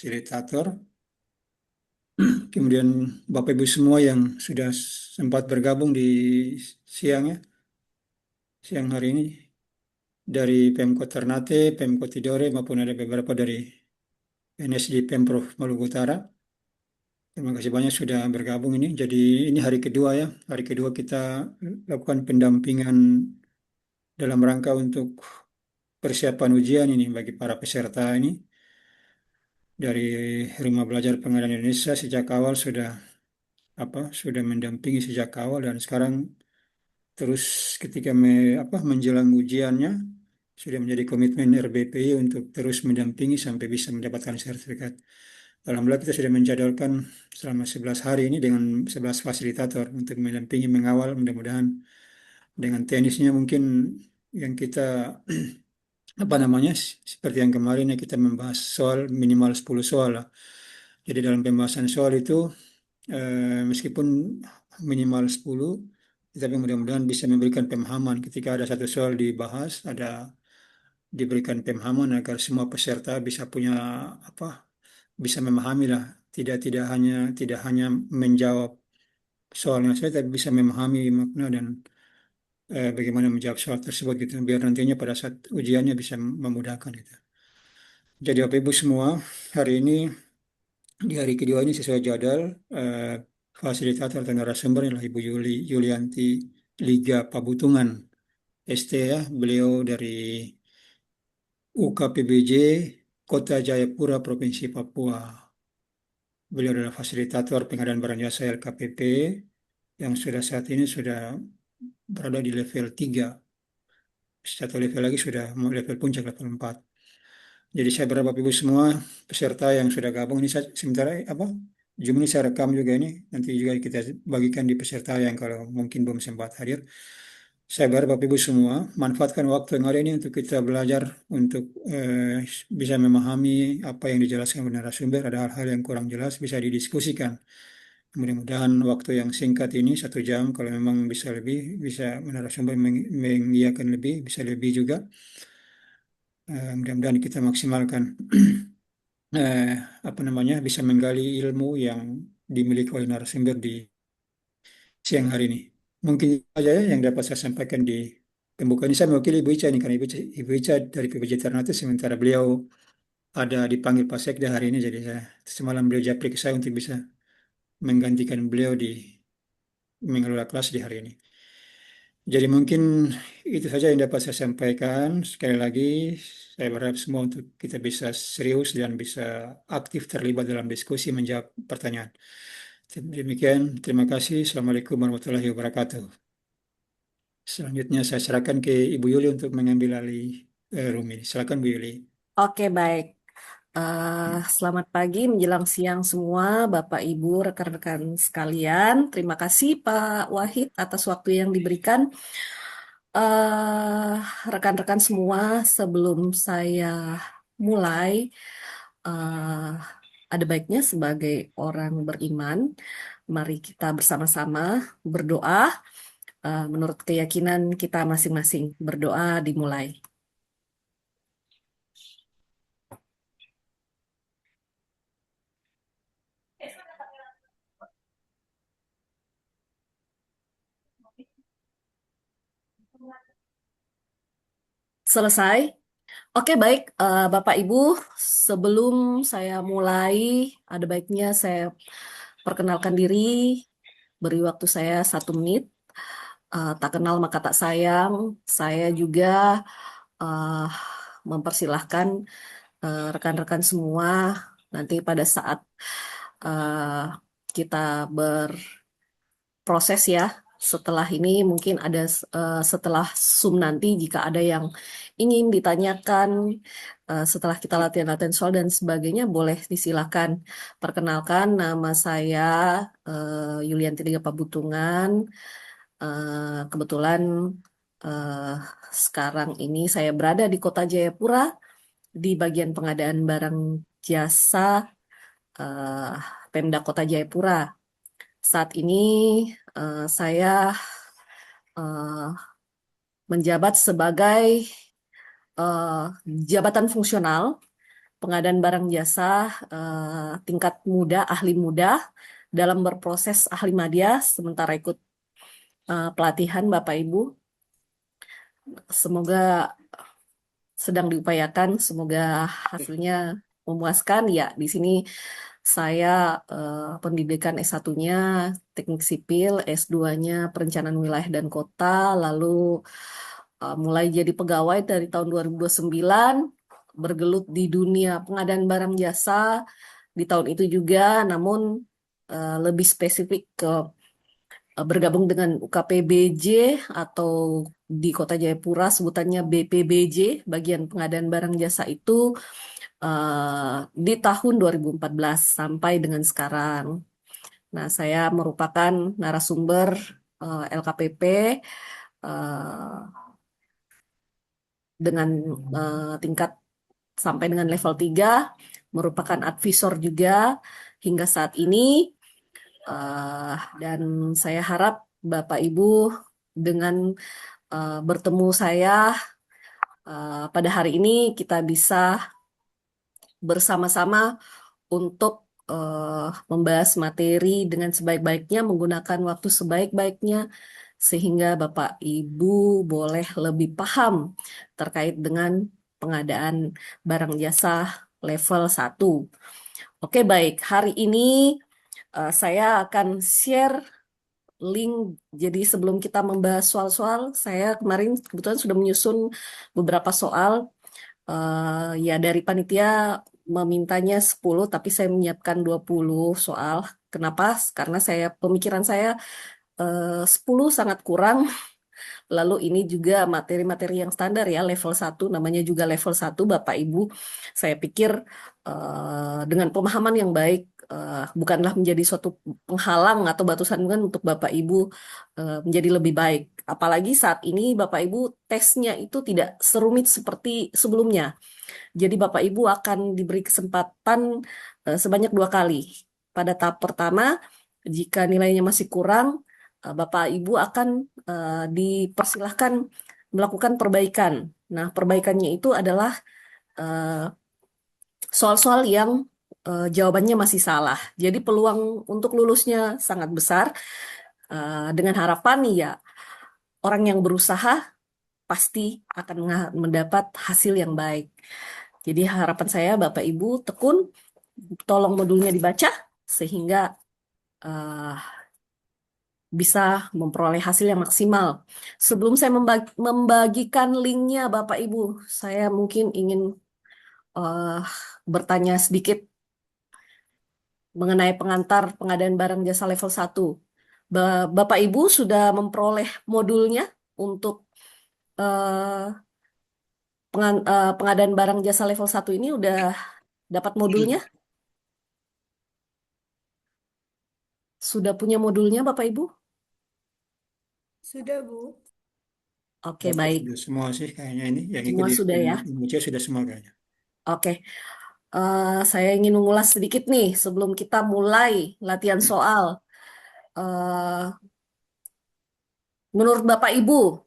fasilitator. Kemudian Bapak Ibu semua yang sudah sempat bergabung di siang ya, siang hari ini dari Pemkot Ternate, Pemkot Tidore maupun ada beberapa dari PNS di Pemprov Maluku Utara. Terima kasih banyak sudah bergabung ini. Jadi ini hari kedua ya, hari kedua kita lakukan pendampingan dalam rangka untuk persiapan ujian ini bagi para peserta ini dari Rumah Belajar Pengadilan Indonesia sejak awal sudah mendampingi sejak awal dan sekarang terus ketika menjelang ujiannya sudah menjadi komitmen RBPI untuk terus mendampingi sampai bisa mendapatkan sertifikat. Alhamdulillah kita sudah menjadwalkan selama 11 hari ini dengan 11 fasilitator untuk mendampingi mengawal mudah-mudahan dengan teknisnya mungkin yang kita seperti yang kemarin ya kita membahas soal minimal 10 soal lah. Jadi dalam pembahasan soal itu meskipun minimal 10 tetapi mudah-mudahan bisa memberikan pemahaman ketika ada satu soal dibahas, diberikan pemahaman agar semua peserta bisa punya apa bisa memahami lah, tidak hanya menjawab soalnya saja tapi bisa memahami makna dan bagaimana menjawab soal tersebut gitu biar nantinya pada saat ujiannya bisa memudahkan gitu. Jadi Bapak Ibu semua, hari ini di hari kedua ini sesuai jadwal eh, fasilitator atau narasumber adalah Ibu Yulianti Liga Pabutungan ST ya, beliau dari UKPBJ Kota Jayapura Provinsi Papua. Beliau adalah fasilitator pengadaan barang jasa LKPP yang sudah saat ini sudah berada di level 3. Satu level lagi sudah mau level puncak level 4. Jadi saya berharap Bapak Ibu semua peserta yang sudah gabung ini sementara Zoom ini saya rekam juga ini nanti juga kita bagikan di peserta yang kalau mungkin belum sempat hadir. Saya berharap Bapak Ibu semua manfaatkan waktu yang ada ini untuk kita belajar untuk bisa memahami apa yang dijelaskan oleh narasumber. Ada hal-hal yang kurang jelas bisa didiskusikan. Mudah-mudahan waktu yang singkat ini 1 jam kalau memang bisa lebih bisa narasumber mengiyakan lebih bisa lebih juga. Mudah-mudahan kita maksimalkan eh, bisa menggali ilmu yang dimiliki oleh narasumber di siang hari ini. Mungkin saja ya yang dapat saya sampaikan di pembukaan ini. Saya mewakili Ibu Ica ini karena Ibu Ica dari PPJ Ternate sementara beliau ada dipanggil Pak Sekda hari ini. Jadi semalam beliau japri ke saya untuk bisa menggantikan beliau di mengelola kelas di hari ini. Jadi mungkin itu saja yang dapat saya sampaikan. Sekali lagi, saya berharap semua untuk kita bisa serius dan bisa aktif terlibat dalam diskusi menjawab pertanyaan. Demikian, terima kasih. Assalamualaikum warahmatullahi wabarakatuh. Selanjutnya saya serahkan ke Ibu Yuli untuk mengambil alih room ini. Silakan Bu Yuli. Oke, baik. Selamat pagi menjelang siang semua, Bapak Ibu, rekan-rekan sekalian. Terima kasih Pak Wahid atas waktu yang diberikan. eh Rekan-rekan semua, sebelum saya mulai, eh ada baiknya sebagai orang beriman, mari kita bersama-sama berdoa menurut keyakinan kita masing-masing. Berdoa dimulai. Selesai? Oke, baik, Bapak Ibu, sebelum saya mulai, ada baiknya saya perkenalkan diri, beri waktu saya 1 menit. Tak kenal maka tak sayang, saya juga eh, mempersilahkan rekan-rekan semua nanti pada saat eh, kita berproses ya. Setelah ini mungkin ada setelah Zoom nanti jika ada yang ingin ditanyakan setelah kita latihan-latihan soal dan sebagainya boleh disilakan. Perkenalkan nama saya Yulianti Liga Pabutungan. Kebetulan eh, sekarang ini saya berada di Kota Jayapura di bagian pengadaan barang jasa eh, Pemda Kota Jayapura. Saat ini saya eh, menjabat sebagai eh, jabatan fungsional pengadaan barang jasa tingkat muda, ahli muda dalam berproses ahli madya sementara ikut pelatihan Bapak Ibu. Semoga sedang diupayakan, semoga hasilnya memuaskan. Ya, di sini saya pendidikan S1-nya Teknik Sipil, S2-nya Perencanaan Wilayah dan Kota, lalu mulai jadi pegawai dari tahun 2029, bergelut di dunia pengadaan barang jasa di tahun itu juga, namun lebih spesifik ke bergabung dengan UKPBJ atau di Kota Jayapura sebutannya BPBJ, bagian pengadaan barang jasa itu di tahun 2014 sampai dengan sekarang. Nah, saya merupakan narasumber LKPP eh, dengan tingkat sampai dengan level 3, merupakan advisor juga hingga saat ini. Dan saya harap Bapak Ibu dengan bertemu saya pada hari ini kita bisa bersama-sama untuk membahas materi dengan sebaik-baiknya, menggunakan waktu sebaik-baiknya, sehingga Bapak Ibu boleh lebih paham terkait dengan pengadaan barang jasa level 1. Oke, baik. Hari ini saya akan share link. Jadi sebelum kita membahas soal-soal, saya kemarin kebetulan sudah menyusun beberapa soal. Ya dari panitia memintanya 10, tapi saya menyiapkan 20 soal. Kenapa? Karena pemikiran saya 10 sangat kurang. Lalu ini juga materi-materi yang standar ya, level 1, namanya juga level 1 Bapak Ibu. Saya pikir dengan pemahaman yang baik bukanlah menjadi suatu penghalang atau batu sandungan untuk Bapak Ibu menjadi lebih baik. Apalagi saat ini Bapak Ibu tesnya itu tidak serumit seperti sebelumnya. Jadi Bapak Ibu akan diberi kesempatan sebanyak 2 kali. Pada tahap pertama, jika nilainya masih kurang, Bapak Ibu akan dipersilahkan melakukan perbaikan. Nah, perbaikannya itu adalah eh, soal-soal yang jawabannya masih salah. Jadi peluang untuk lulusnya sangat besar. Dengan harapan ya orang yang berusaha pasti akan mendapat hasil yang baik. Jadi harapan saya Bapak Ibu tekun, tolong modulnya dibaca sehingga eh, bisa memperoleh hasil yang maksimal. Sebelum saya membagikan linknya Bapak Ibu, saya mungkin ingin eh, bertanya sedikit mengenai pengantar pengadaan barang jasa level 1. Bapak Ibu sudah memperoleh modulnya untuk eh, pengadaan barang jasa level 1 ini udah dapat modulnya? Sudah punya modulnya Bapak Ibu? Sudah, Bu. Oke, Oke, baik. sudah semua sih kayaknya ini yang ikut Semua di sudah ya. IMUC sudah semua kayaknya. Oke. Saya ingin mengulas sedikit nih sebelum kita mulai latihan soal. Eh, Menurut Bapak Ibu,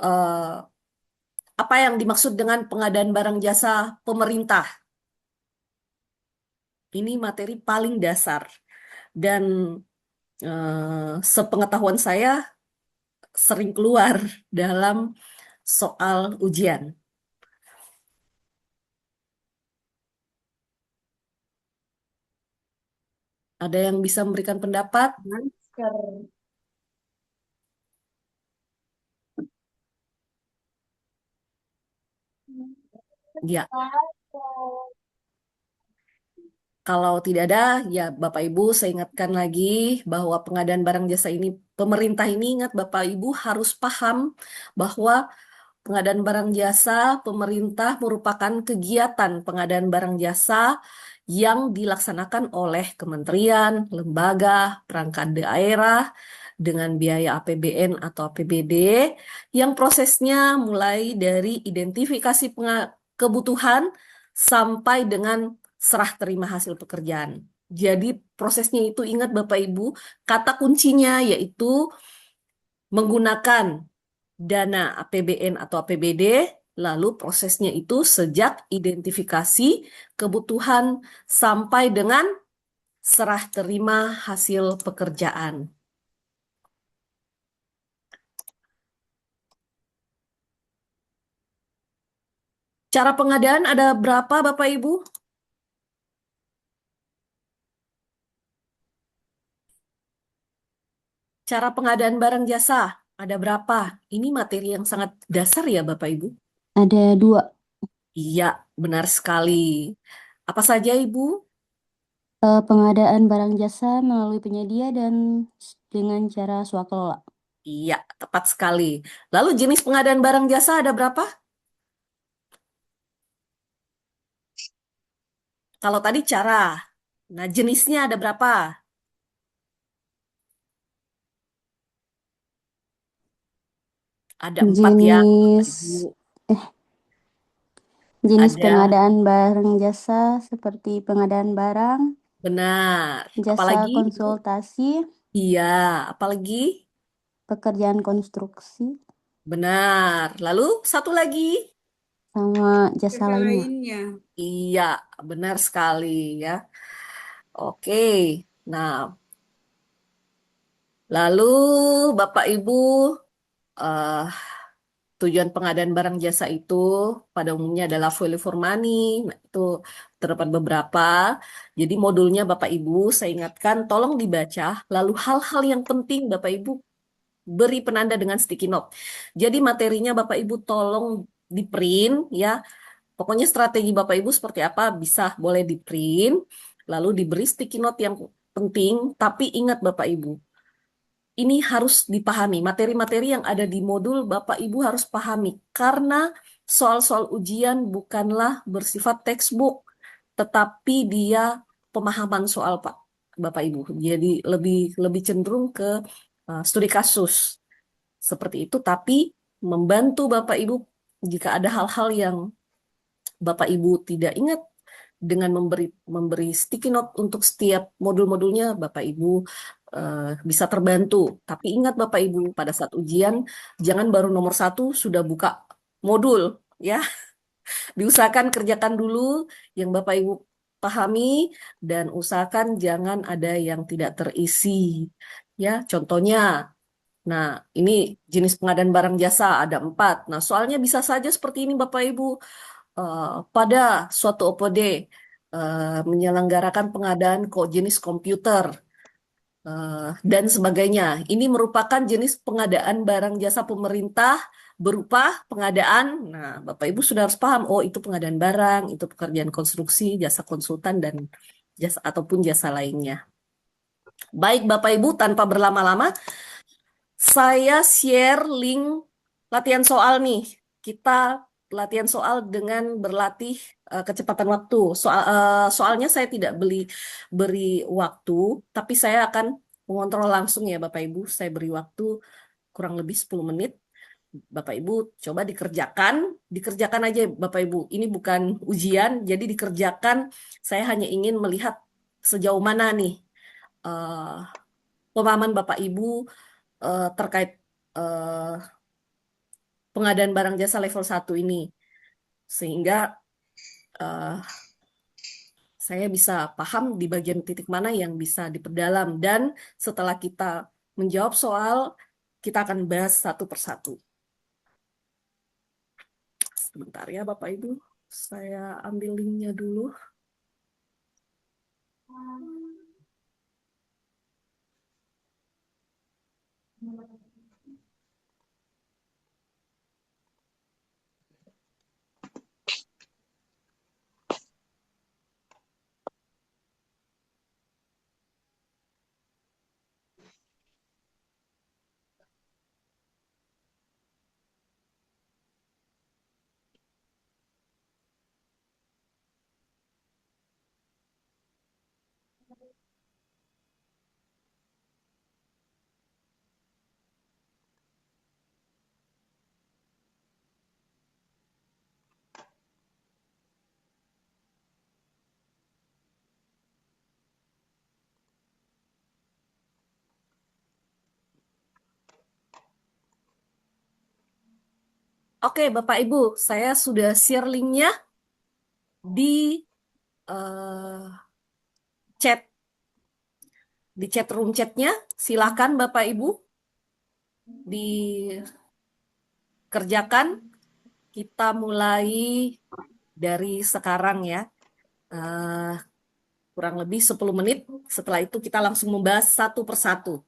eh, apa yang dimaksud dengan pengadaan barang jasa pemerintah? Ini materi paling dasar dan sepengetahuan saya sering keluar dalam soal ujian. Ada yang bisa memberikan pendapat? Ya, kalau tidak ada, ya Bapak Ibu saya ingatkan lagi bahwa pengadaan barang jasa ini, pemerintah ini ingat Bapak Ibu harus paham bahwa pengadaan barang jasa pemerintah merupakan kegiatan pengadaan barang jasa yang dilaksanakan oleh kementerian, lembaga, perangkat daerah dengan biaya APBN atau APBD yang prosesnya mulai dari identifikasi kebutuhan sampai dengan serah terima hasil pekerjaan. Jadi prosesnya itu ingat Bapak Ibu, kata kuncinya yaitu menggunakan dana APBN atau APBD Lalu prosesnya itu sejak identifikasi kebutuhan sampai dengan serah terima hasil pekerjaan. Cara pengadaan ada berapa, Bapak Ibu? Cara pengadaan barang jasa ada berapa? Ini materi yang sangat dasar ya, Bapak Ibu. Ada dua. Iya, benar sekali. Apa saja, Ibu? Pengadaan barang jasa melalui penyedia dan dengan cara swakelola. Iya, tepat sekali. Lalu jenis pengadaan barang jasa ada berapa? Kalau tadi cara. Nah, jenisnya ada berapa? Ada 4 ya, Bapak Jenis Ibu. jenis Ada, pengadaan barang jasa seperti pengadaan barang, benar. jasa Apalagi, Ibu? konsultasi, Iya, apalagi? pekerjaan konstruksi, Benar. Lalu satu lagi? sama jasa lainnya. Iya, benar sekali ya. Oke. Nah, lalu Bapak Ibu, eh, tujuan pengadaan barang jasa itu pada umumnya adalah value for money. Nah, itu terdapat beberapa. Jadi modulnya Bapak Ibu, saya ingatkan, tolong dibaca. Lalu hal-hal yang penting Bapak Ibu beri penanda dengan sticky note. Jadi materinya Bapak Ibu tolong di print ya. Pokoknya strategi Bapak Ibu seperti apa bisa boleh di print. Lalu diberi sticky note yang penting. Tapi ingat Bapak Ibu, ini harus dipahami. Materi-materi yang ada di modul Bapak Ibu harus pahami karena soal-soal ujian bukanlah bersifat textbook, tetapi dia pemahaman soal Pak Bapak Ibu. Jadi lebih lebih cenderung ke studi kasus seperti itu, tapi membantu Bapak Ibu jika ada hal-hal yang Bapak Ibu tidak ingat dengan memberi memberi sticky note untuk setiap modul-modulnya, Bapak Ibu bisa terbantu. Tapi ingat Bapak Ibu, pada saat ujian jangan baru nomor satu sudah buka modul, ya. Diusahakan kerjakan dulu yang Bapak Ibu pahami dan usahakan jangan ada yang tidak terisi. Ya, contohnya, nah ini jenis pengadaan barang jasa ada 4. Nah, soalnya bisa saja seperti ini Bapak Ibu. Pada suatu OPD menyelenggarakan pengadaan kok jenis komputer dan sebagainya. Ini merupakan jenis pengadaan barang jasa pemerintah berupa pengadaan. Nah, Bapak Ibu sudah harus paham, oh itu pengadaan barang, itu pekerjaan konstruksi, jasa konsultan dan jasa ataupun jasa lainnya. Baik Bapak Ibu, tanpa berlama-lama, saya share link latihan soal nih. Kita latihan soal dengan berlatih kecepatan waktu. Soalnya saya tidak beri waktu, tapi saya akan mengontrol langsung ya Bapak Ibu. Saya beri waktu kurang lebih 10 menit. Bapak Ibu coba dikerjakan aja Bapak Ibu. Ini bukan ujian, jadi dikerjakan. Saya hanya ingin melihat sejauh mana nih eh, pemahaman Bapak Ibu terkait eh, pengadaan barang jasa level 1 ini. Sehingga eh, saya bisa paham di bagian titik mana yang bisa diperdalam. Dan setelah kita menjawab soal, kita akan bahas satu persatu. Sebentar ya Bapak Ibu, saya ambil linknya dulu. Oke, Bapak Ibu, saya sudah share linknya di eh, chat di chat room chatnya. Silakan Bapak Ibu dikerjakan. Kita mulai dari sekarang ya. Eh, Kurang lebih 10 menit. Setelah itu kita langsung membahas satu persatu.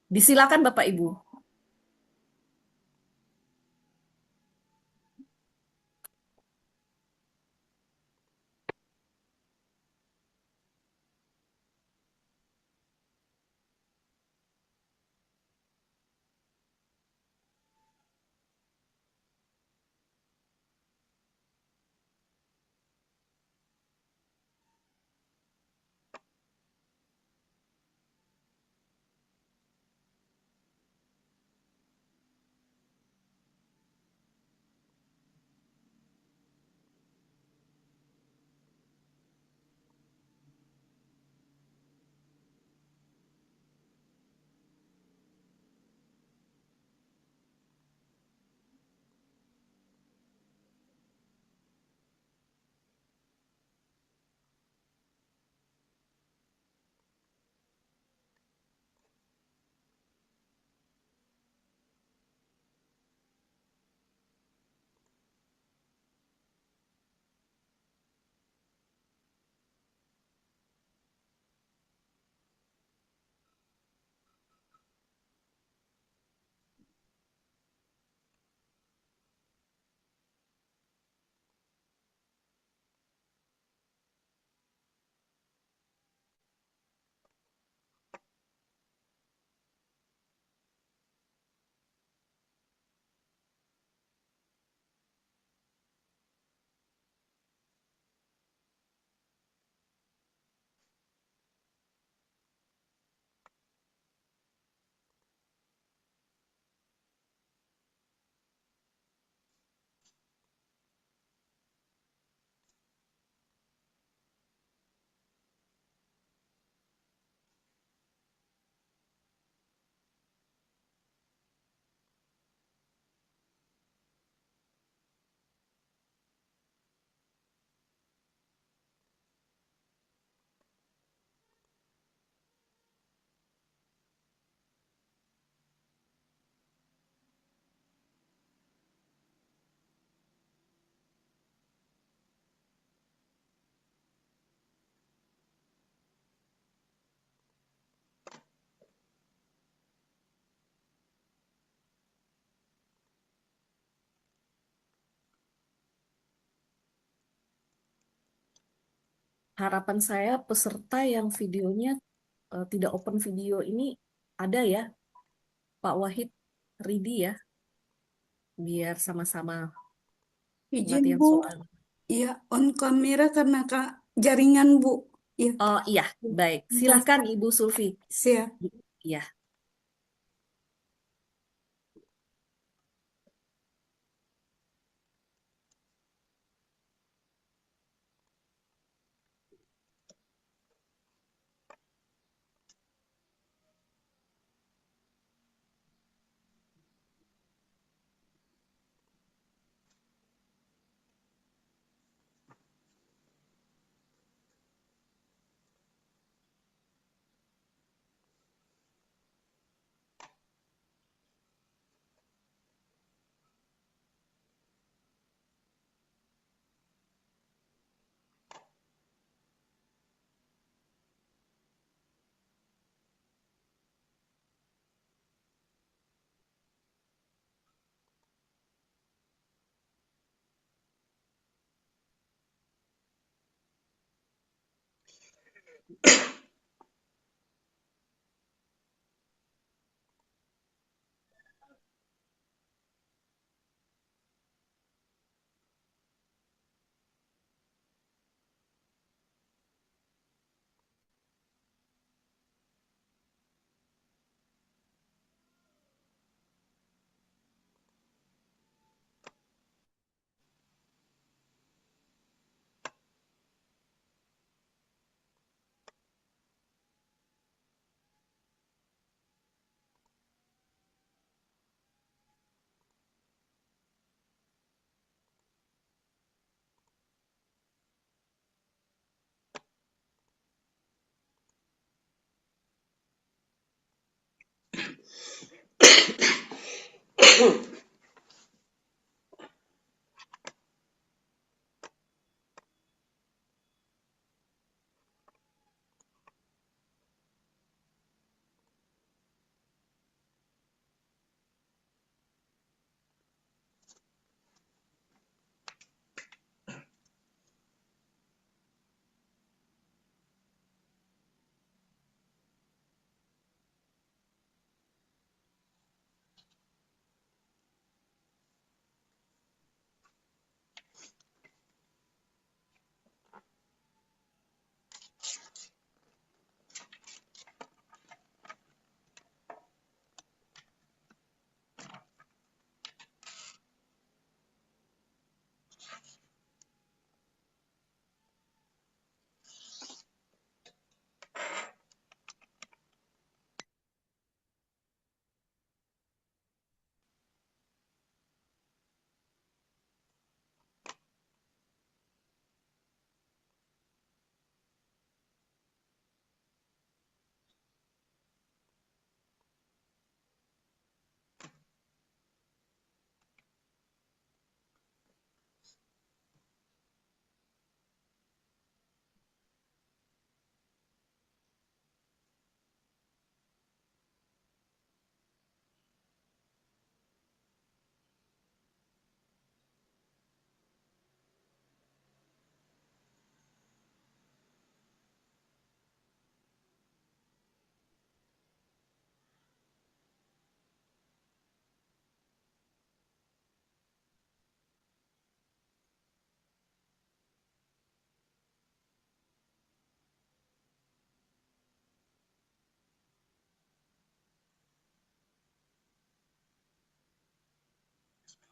Disilakan Bapak Ibu. Harapan saya peserta yang videonya tidak open video ini ada ya, Pak Wahid Ridi ya, biar sama-sama Izin latihan Bu, soal. ya on kamera karena Kak jaringan Bu. Ya, Oh iya, baik. Silakan Ibu Sulfi. siap. Iya.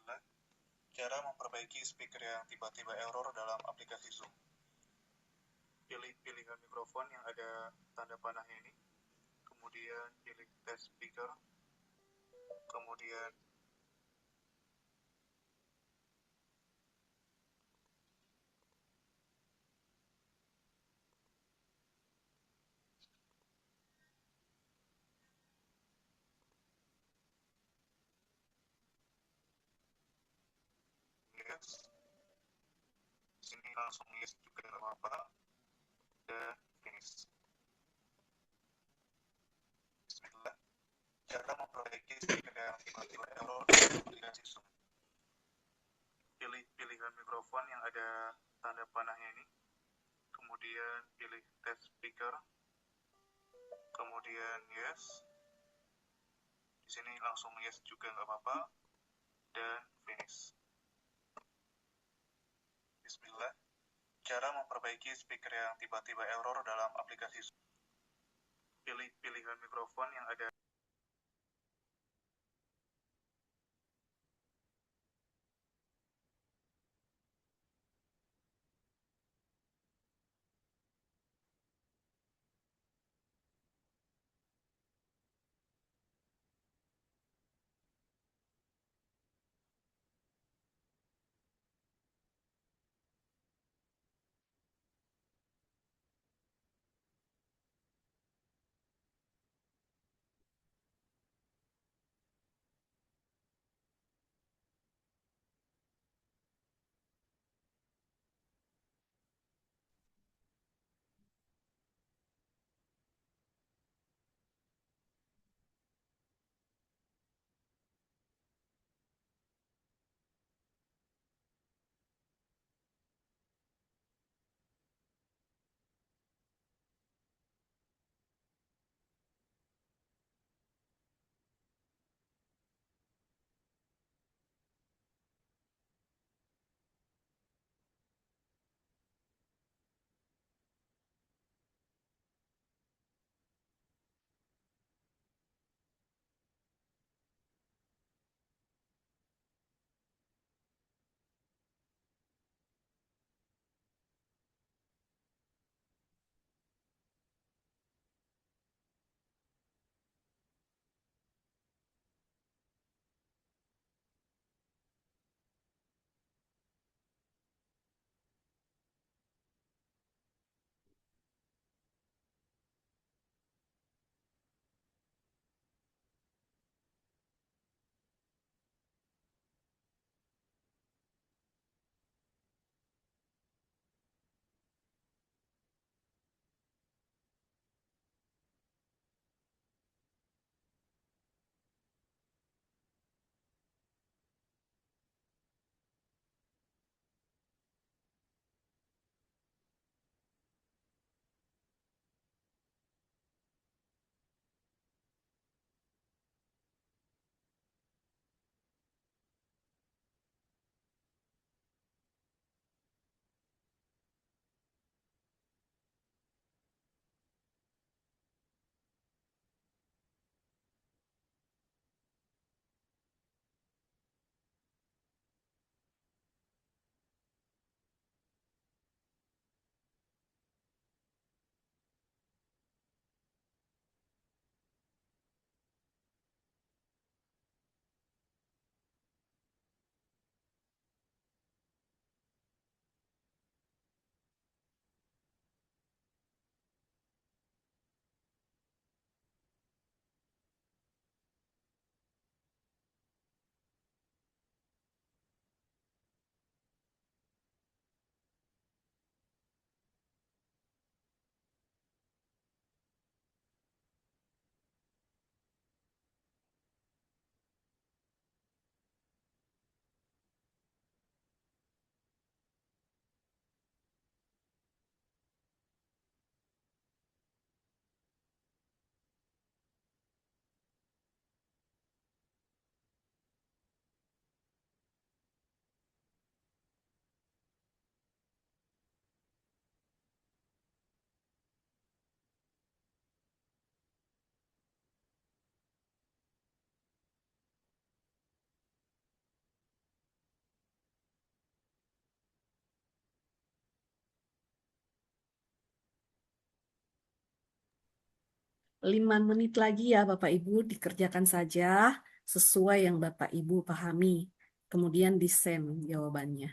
Bismillah. Cara memperbaiki speaker yang tiba-tiba error dalam aplikasi Zoom. Pilih pilihan mikrofon yang ada tanda panahnya ini. Kemudian pilih test speaker. Kemudian yes. Sini langsung yes juga nggak apa-apa. Dan finish. Bismillah. Cara memperbaiki speaker yang tiba-tiba error dalam aplikasi Zoom. Pilih pilihan mikrofon yang ada tanda panahnya ini. Kemudian pilih test speaker. Kemudian yes. Di sini langsung yes juga nggak apa-apa. Dan finish. Bismillah. Cara memperbaiki speaker yang tiba-tiba error dalam aplikasi Zoom. Pilih pilihan mikrofon yang ada 5 menit lagi ya Bapak Ibu, dikerjakan saja sesuai yang Bapak Ibu pahami. Kemudian di-send jawabannya.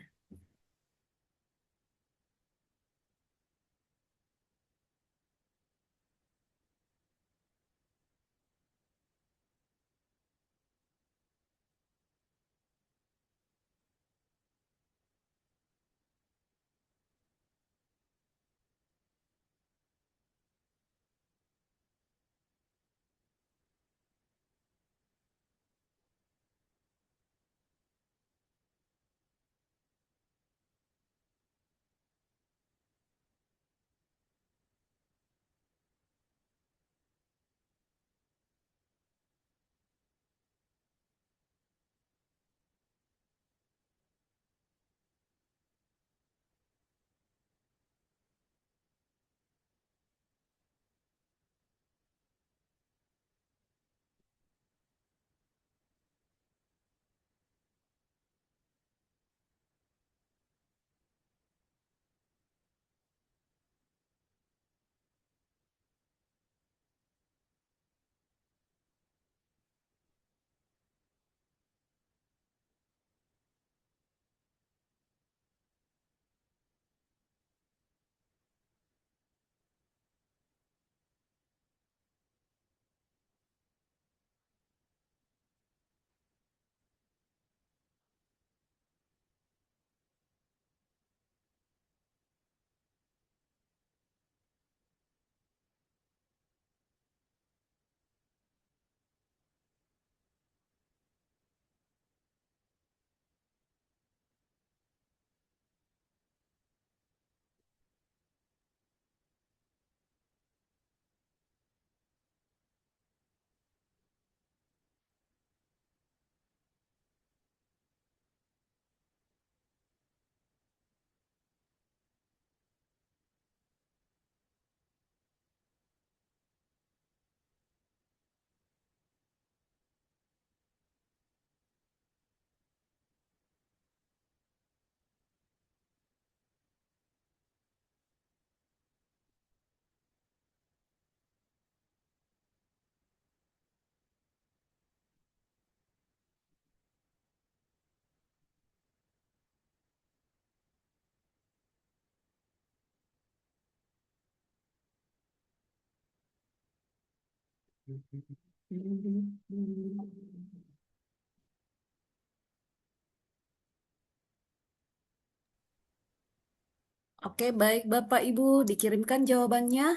Oke, baik Bapak Ibu, dikirimkan jawabannya.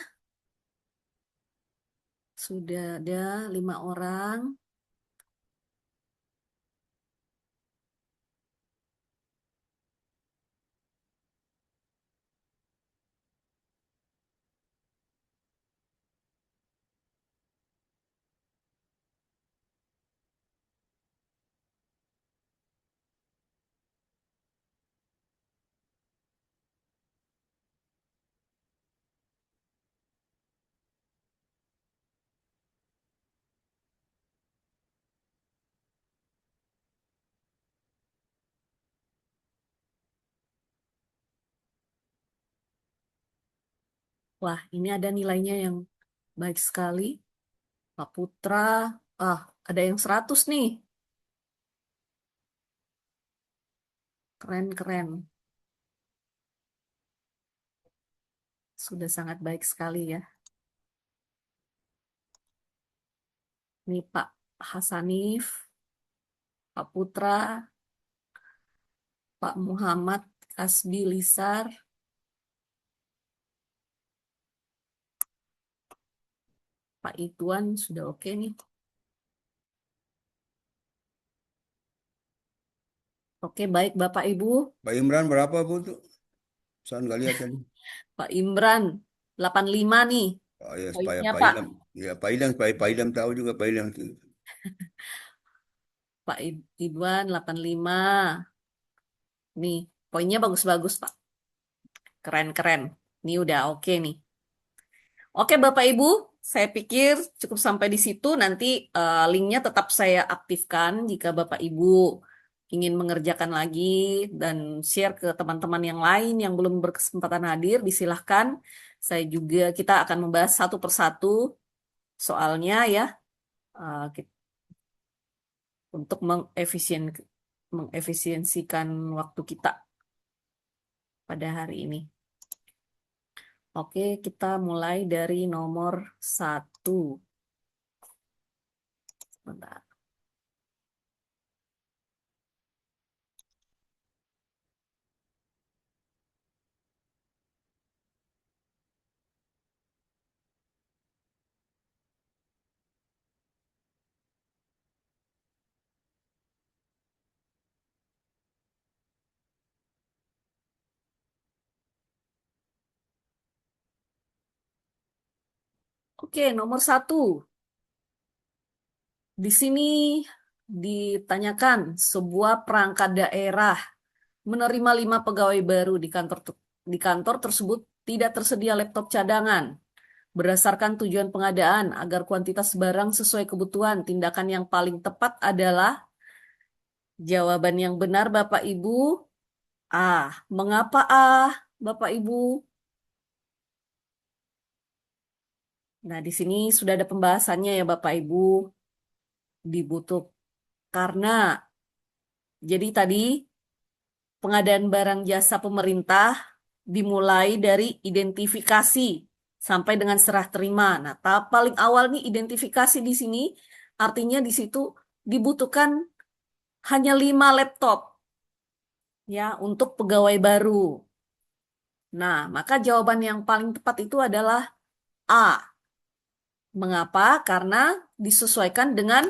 Sudah ada 5 orang. Wah, ini ada nilainya yang baik sekali. Pak Putra, ada yang 100 nih. Keren-keren. Sudah sangat baik sekali ya. Ini Pak Hasanif, Pak Putra, Pak Muhammad Kasbi Lisar, Pak Ituan sudah oke nih. Oke, baik Bapak Ibu. Pak Imran berapa Bu tuh? Saya nggak lihat tadi. Pak Imran, 85 nih. Oh ya, supaya Poinnya Pak Pak. Ilham. Ya, Pak Ilham, supaya Pak Ilham tahu juga Pak Ilham. Pak Ridwan 85. Nih, poinnya bagus-bagus Pak. Keren-keren. Ini udah oke nih. Oke Bapak Ibu, saya pikir cukup sampai di situ. Nanti linknya tetap saya aktifkan jika Bapak Ibu ingin mengerjakan lagi dan share ke teman-teman yang lain yang belum berkesempatan hadir, disilahkan. Kita akan membahas satu persatu soalnya ya, untuk mengefisiensikan waktu kita pada hari ini. Oke, kita mulai dari nomor 1. Sebentar. Oke, nomor 1. Di sini ditanyakan sebuah perangkat daerah menerima 5 pegawai baru di kantor tersebut tidak tersedia laptop cadangan. Berdasarkan tujuan pengadaan agar kuantitas barang sesuai kebutuhan, tindakan yang paling tepat adalah jawaban yang benar Bapak Ibu. Mengapa Bapak Ibu? Nah, di sini sudah ada pembahasannya ya Bapak Ibu. Karena jadi tadi pengadaan barang jasa pemerintah dimulai dari identifikasi sampai dengan serah terima. Nah, tahap paling awal nih identifikasi di sini artinya di situ dibutuhkan hanya 5 laptop ya untuk pegawai baru. Nah, maka jawaban yang paling tepat itu adalah A. Mengapa? Karena disesuaikan dengan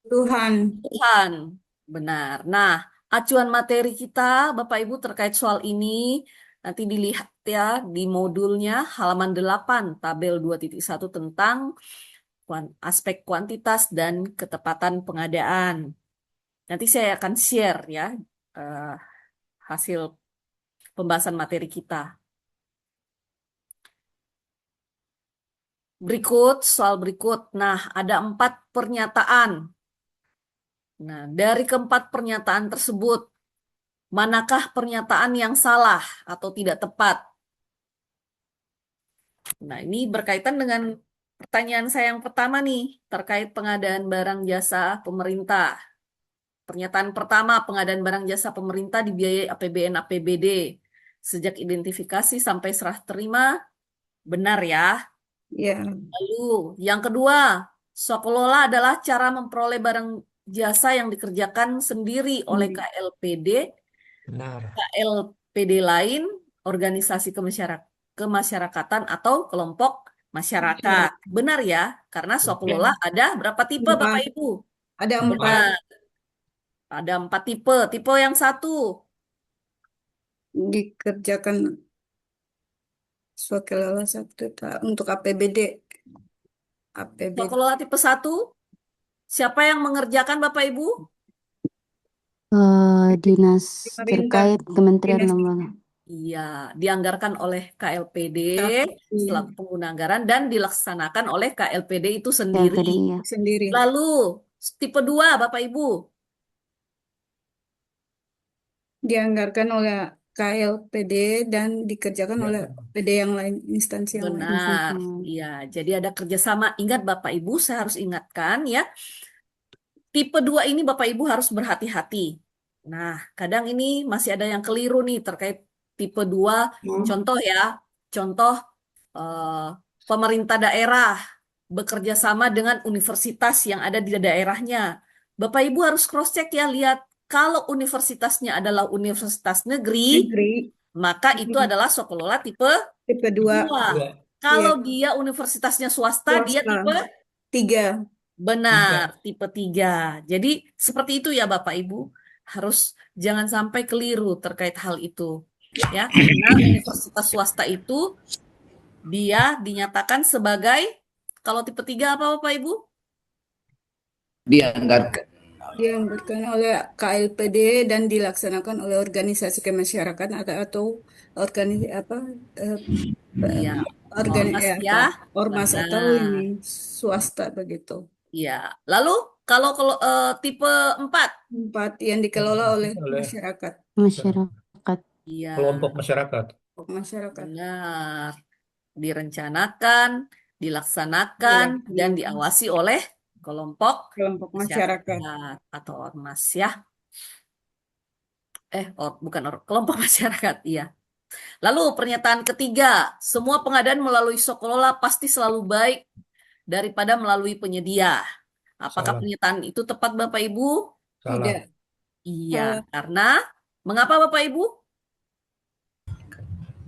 Tuhan. Tuhan. Benar. Nah, acuan materi kita, Bapak Ibu, terkait soal ini, nanti dilihat ya di modulnya halaman 8, tabel 2.1 tentang aspek kuantitas dan ketepatan pengadaan. Nanti saya akan share ya hasil pembahasan materi kita. Soal berikut. Nah, ada 4 pernyataan. Nah, dari keempat pernyataan tersebut, manakah pernyataan yang salah atau tidak tepat? Nah, ini berkaitan dengan pertanyaan saya yang pertama nih, terkait pengadaan barang jasa pemerintah. Pernyataan pertama, pengadaan barang jasa pemerintah dibiayai APBN APBD. Sejak identifikasi sampai serah terima, benar ya. Ya. Lalu, yang kedua, swaklola adalah cara memperoleh barang jasa yang dikerjakan sendiri oleh KLPD, Benar. KLPD lain, organisasi kemasyarakatan atau kelompok masyarakat. Benar ya, karena swaklola ada berapa tipe Empat. Bapak Ibu? Ada 4. Benar. Ada 4 tipe. Tipe yang 1, Dikerjakan swakelola satu untuk APBD. swaklola tipe 1, siapa yang mengerjakan Bapak Ibu? Dinas Pemerintah. terkait Kementerian Dinas. Lembaga. Iya, dianggarkan oleh KLPD selaku pengguna anggaran dan dilaksanakan oleh KLPD itu sendiri. KLPD, ya. Sendiri. Lalu, tipe 2, Bapak Ibu. Dianggarkan oleh KLPD dan dikerjakan oleh PD yang lain, instansi yang lain. Benar, iya. Jadi ada kerjasama. Ingat Bapak Ibu, saya harus ingatkan ya. Tipe 2 ini Bapak Ibu harus berhati-hati. Nah, kadang ini masih ada yang keliru nih terkait tipe 2. Contoh ya, contoh pemerintah daerah bekerja sama dengan universitas yang ada di daerahnya. Bapak Ibu harus cross-check ya, lihat kalau universitasnya adalah universitas negeri, maka itu adalah swaklola tipe 2. Kalau dia universitasnya swasta, dia tipe 3. Benar, tipe 3. Jadi seperti itu ya Bapak Ibu, harus jangan sampai keliru terkait hal itu. Ya, karena universitas swasta itu dia dinyatakan sebagai, kalau tipe 3 apa Bapak Ibu? Dianggarkan oleh KLPD dan dilaksanakan oleh organisasi kemasyarakatan atau organisasi Iya, ormas atau benar. ini swasta begitu. Iya. Lalu kalau tipe 4, yang dikelola oleh masyarakat. Masyarakat. iya, Kelompok masyarakat. Masyarakat. benar. Direncanakan dilaksanakan dan Dilaksanakan diawasi oleh kelompok kelompok masyarakat. masyarakat atau ormas ya. Bukan kelompok masyarakat, iya. Lalu pernyataan ketiga, semua pengadaan melalui Sokolola pasti selalu baik daripada melalui penyedia. Apakah Salah, pernyataan itu tepat Bapak Ibu? salah. Tidak. Iya, Salah. karena mengapa Bapak Ibu?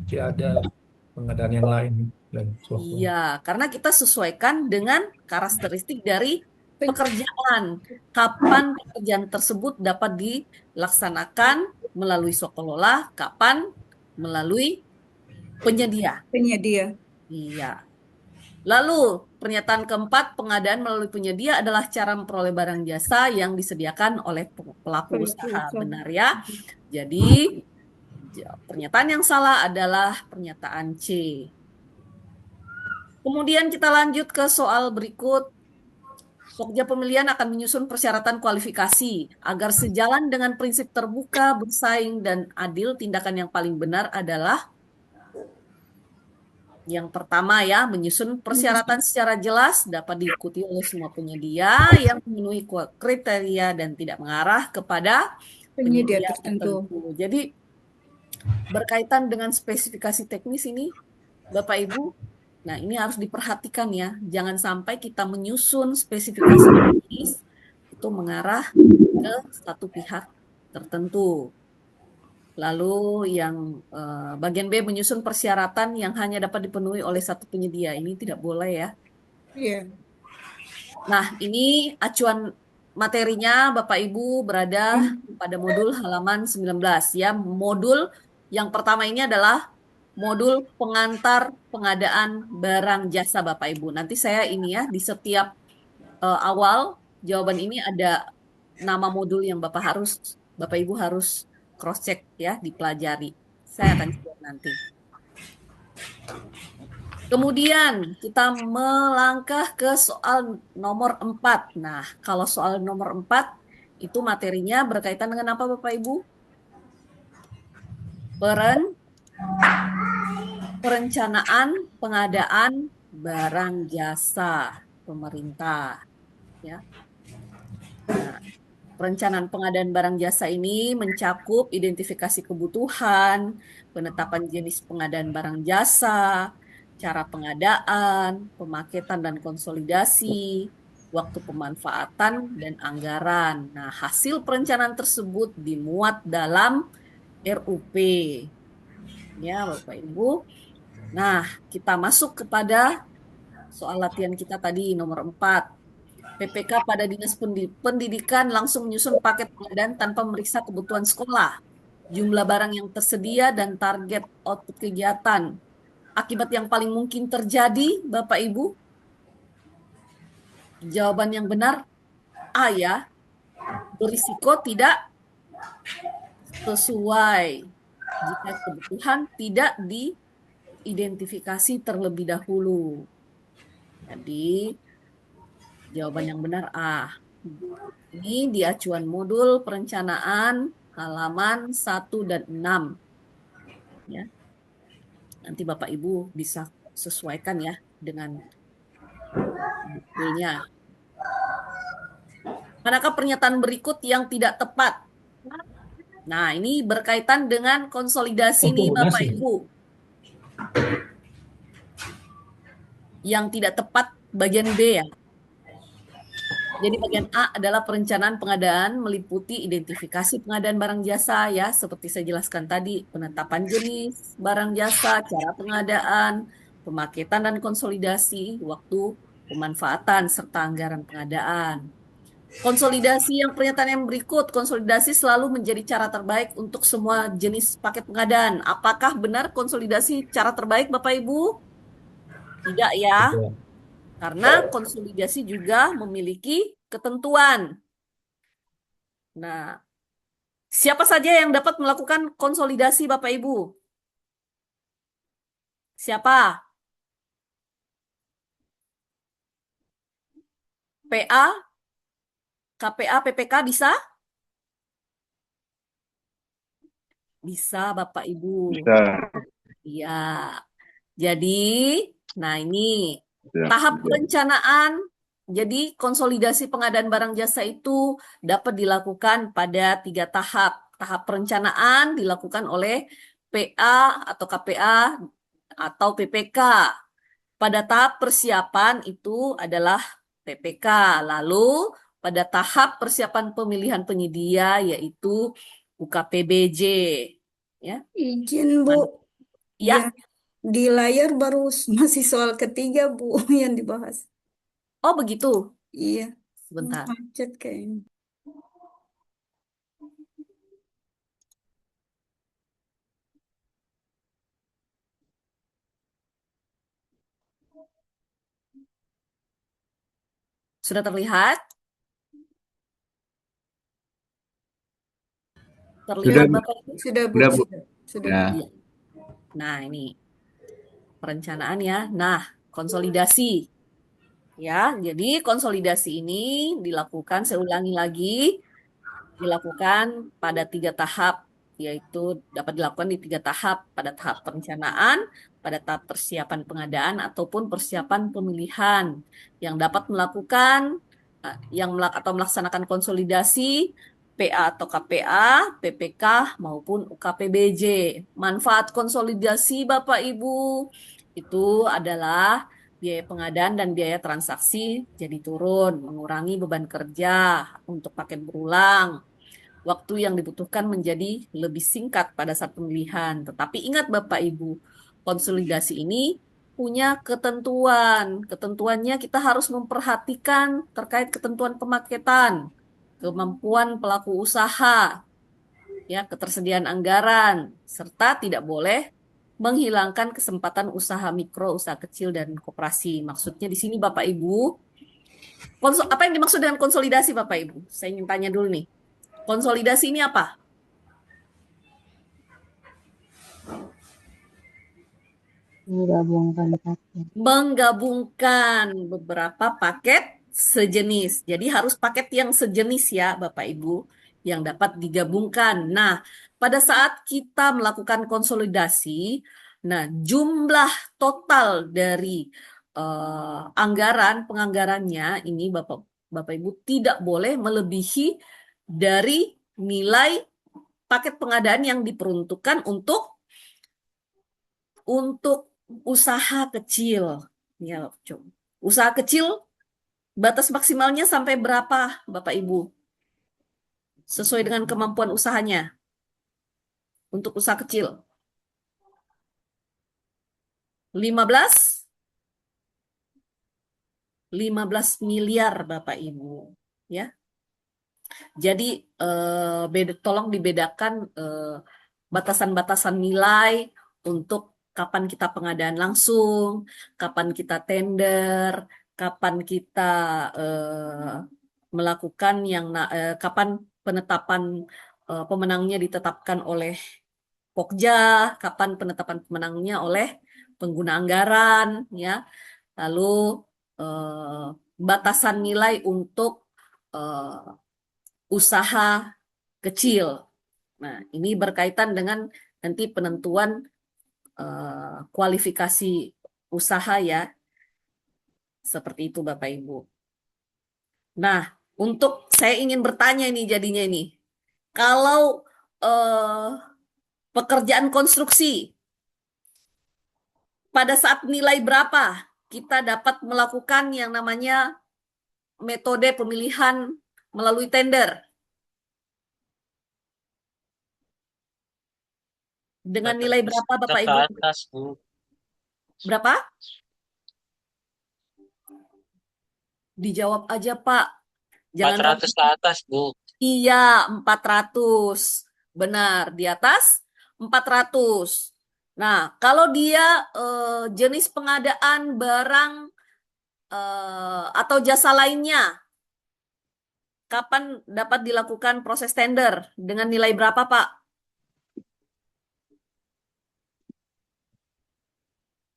Masih ada pengadaan yang lain dan Sokolola. Iya, karena kita sesuaikan dengan karakteristik dari pekerjaan. Kapan pekerjaan tersebut dapat dilaksanakan melalui Sokolola, kapan melalui penyedia. Penyedia. Iya. Lalu, pernyataan keempat, pengadaan melalui penyedia adalah cara memperoleh barang jasa yang disediakan oleh pelaku usaha. Benar ya? Jadi, pernyataan yang salah adalah pernyataan C. Kemudian kita lanjut ke soal berikut. Pokja pemilihan akan menyusun persyaratan kualifikasi agar sejalan dengan prinsip terbuka, bersaing, dan adil. Tindakan yang paling benar adalah yang pertama ya, menyusun persyaratan secara jelas dapat diikuti oleh semua penyedia yang memenuhi kriteria dan tidak mengarah kepada Penyedia penyedia tertentu. tertentu. Jadi berkaitan dengan spesifikasi teknis ini, Bapak Ibu, nah ini harus diperhatikan ya, jangan sampai kita menyusun spesifikasi teknis itu mengarah ke satu pihak tertentu. Lalu yang bagian B menyusun persyaratan yang hanya dapat dipenuhi oleh satu penyedia. Ini tidak boleh ya. Iya. Nah, ini acuan materinya Bapak Ibu berada pada modul halaman 19 ya. Modul yang pertama ini adalah modul pengantar pengadaan barang jasa Bapak Ibu. Nanti saya ini ya di setiap awal jawaban ini ada nama modul yang Bapak Ibu harus cross check ya, dipelajari. Saya akan jawab nanti. Kemudian kita melangkah ke soal nomor 4. Nah, kalau soal nomor 4 itu materinya berkaitan dengan apa Bapak Ibu? Perencanaan pengadaan barang jasa pemerintah ya. Nah, perencanaan pengadaan barang jasa ini mencakup identifikasi kebutuhan, penetapan jenis pengadaan barang jasa, cara pengadaan, pemaketan dan konsolidasi, waktu pemanfaatan, dan anggaran. Nah, hasil perencanaan tersebut dimuat dalam RUP. Ya, Bapak Ibu. Nah, kita masuk kepada soal latihan kita tadi nomor 4. PPK pada Dinas Pendidikan langsung menyusun paket pengadaan tanpa memeriksa kebutuhan sekolah, jumlah barang yang tersedia, dan target output kegiatan. Akibat yang paling mungkin terjadi, Bapak Ibu, jawaban yang benar A ya, berisiko tidak sesuai jika kebutuhan tidak diidentifikasi terlebih dahulu. Jadi, jawaban yang benar A. Ini di acuan modul perencanaan halaman 1 dan 6. Ya. Nanti Bapak Ibu bisa sesuaikan ya dengan bukunya. Manakah pernyataan berikut yang tidak tepat? Nah, ini berkaitan dengan konsolidasi nih Bapak Ibu. Yang tidak tepat bagian B ya. Jadi bagian A adalah perencanaan pengadaan meliputi identifikasi pengadaan barang jasa ya, seperti saya jelaskan tadi, penetapan jenis barang jasa, cara pengadaan, pemaketan dan konsolidasi, waktu pemanfaatan, serta anggaran pengadaan. Konsolidasi yang pernyataan yang berikut, konsolidasi selalu menjadi cara terbaik untuk semua jenis paket pengadaan. Apakah benar konsolidasi cara terbaik Bapak Ibu? Tidak ya. Karena konsolidasi juga memiliki ketentuan. Nah, siapa saja yang dapat melakukan konsolidasi Bapak Ibu? Siapa? PA, KPA, PPK bisa? Bisa Bapak Ibu. Bisa. Iya. Jadi, nah ini Ya, Tahap ya. perencanaan, jadi konsolidasi pengadaan barang jasa itu dapat dilakukan pada 3 tahap. Tahap perencanaan dilakukan oleh PA atau KPA atau PPK. Pada tahap persiapan itu adalah PPK. Lalu pada tahap persiapan pemilihan penyedia yaitu UKPBJ. Ya, Izin Bu, ya. di layar baru masih soal ketiga Bu yang dibahas. Oh begitu. Iya, Sebentar. macet kayaknya. Sudah terlihat? Terlihat Sudah, Bu. Bapak Ibu? Sudah Bu, Sudah, Bu. sudah Ya. Bu. Iya. Nah, ini perencanaan ya. Nah, konsolidasi. Ya, jadi konsolidasi ini dilakukan, saya ulangi lagi, dilakukan pada 3 tahap, yaitu dapat dilakukan di 3 tahap, pada tahap perencanaan, pada tahap persiapan pengadaan, ataupun persiapan pemilihan, yang dapat melakukan atau melaksanakan konsolidasi PA atau KPA, PPK maupun UKPBJ. Manfaat konsolidasi Bapak Ibu itu adalah biaya pengadaan dan biaya transaksi jadi turun, mengurangi beban kerja untuk paket berulang. Waktu yang dibutuhkan menjadi lebih singkat pada saat pemilihan. Tetapi ingat Bapak Ibu, konsolidasi ini punya ketentuan. Ketentuannya kita harus memperhatikan terkait ketentuan pemaketan, kemampuan pelaku usaha, ya, ketersediaan anggaran, serta tidak boleh menghilangkan kesempatan usaha mikro, usaha kecil, dan koperasi. Maksudnya di sini Bapak Ibu, apa yang dimaksud dengan konsolidasi Bapak Ibu? Saya ingin tanya dulu nih. Konsolidasi ini apa? Menggabungkan paket. Menggabungkan beberapa paket sejenis. Jadi harus paket yang sejenis ya Bapak Ibu, yang dapat digabungkan. Nah, pada saat kita melakukan konsolidasi, nah jumlah total dari penganggarannya ini Bapak Ibu tidak boleh melebihi dari nilai paket pengadaan yang diperuntukkan untuk usaha kecil. Ya, coba. Usaha kecil batas maksimalnya sampai berapa, Bapak Ibu? Sesuai dengan kemampuan usahanya untuk usaha kecil. 15 miliar Bapak Ibu, ya. Jadi tolong dibedakan batasan-batasan nilai untuk kapan kita pengadaan langsung, kapan kita tender, kapan kita melakukan kapan penetapan pemenangnya ditetapkan oleh Pokja, kapan penetapan pemenangnya oleh pengguna anggaran, ya. Lalu batasan nilai untuk usaha kecil. Nah, ini berkaitan dengan nanti penentuan kualifikasi usaha ya. Seperti itu Bapak Ibu. Nah, untuk saya ingin bertanya ini jadinya ini. Kalau pekerjaan konstruksi, pada saat nilai berapa kita dapat melakukan yang namanya metode pemilihan melalui tender? Dengan nilai berapa Bapak Ibu? Atas, Bu. Berapa? Dijawab aja Pak. Jangan 400 ke atas, Bu. Iya, 400. Benar, di atas 400. Nah, kalau dia jenis pengadaan barang atau jasa lainnya, kapan dapat dilakukan proses tender? Dengan nilai berapa, Pak?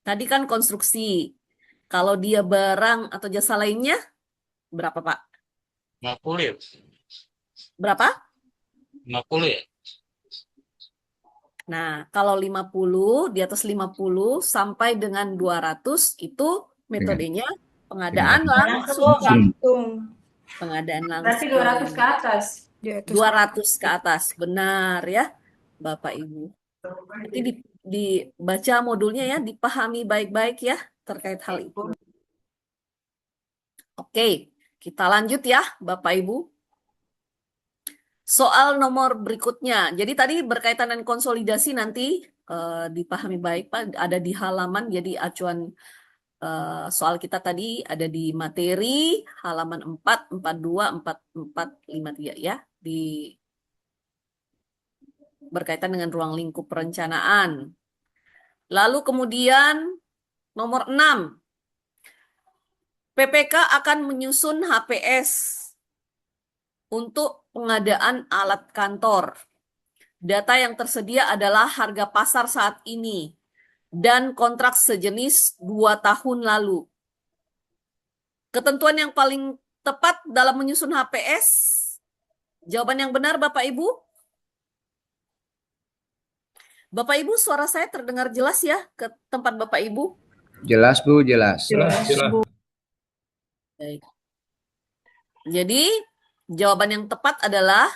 Tadi kan konstruksi. Kalau dia barang atau jasa lainnya, berapa, Pak? 50 ya? Berapa? 50 ya? Nah, kalau 50, di atas 50 sampai dengan 200 itu Metodenya pengadaan Langsung. langsung. Langsung. Pengadaan Berarti langsung. 200 ke atas. Di atas. 200 ke atas. Benar ya, Bapak Ibu. Nanti dibaca modulnya ya, dipahami baik-baik ya terkait hal itu. Oke, kita lanjut ya, Bapak Ibu. Soal nomor berikutnya. Jadi tadi berkaitan dengan konsolidasi nanti dipahami baik Pak, ada di halaman, jadi acuan soal kita tadi ada di materi halaman 4, 42, 44, 53 ya, di berkaitan dengan ruang lingkup perencanaan. Lalu kemudian nomor 6, PPK akan menyusun HPS untuk pengadaan alat kantor. Data yang tersedia adalah harga pasar saat ini dan kontrak sejenis 2 tahun lalu. Ketentuan yang paling tepat dalam menyusun HPS, jawaban yang benar Bapak Ibu? Bapak Ibu, suara saya terdengar jelas ya ke tempat Bapak Ibu? Jelas Bu, jelas. Jelas. Baik. Jadi, jawaban yang tepat adalah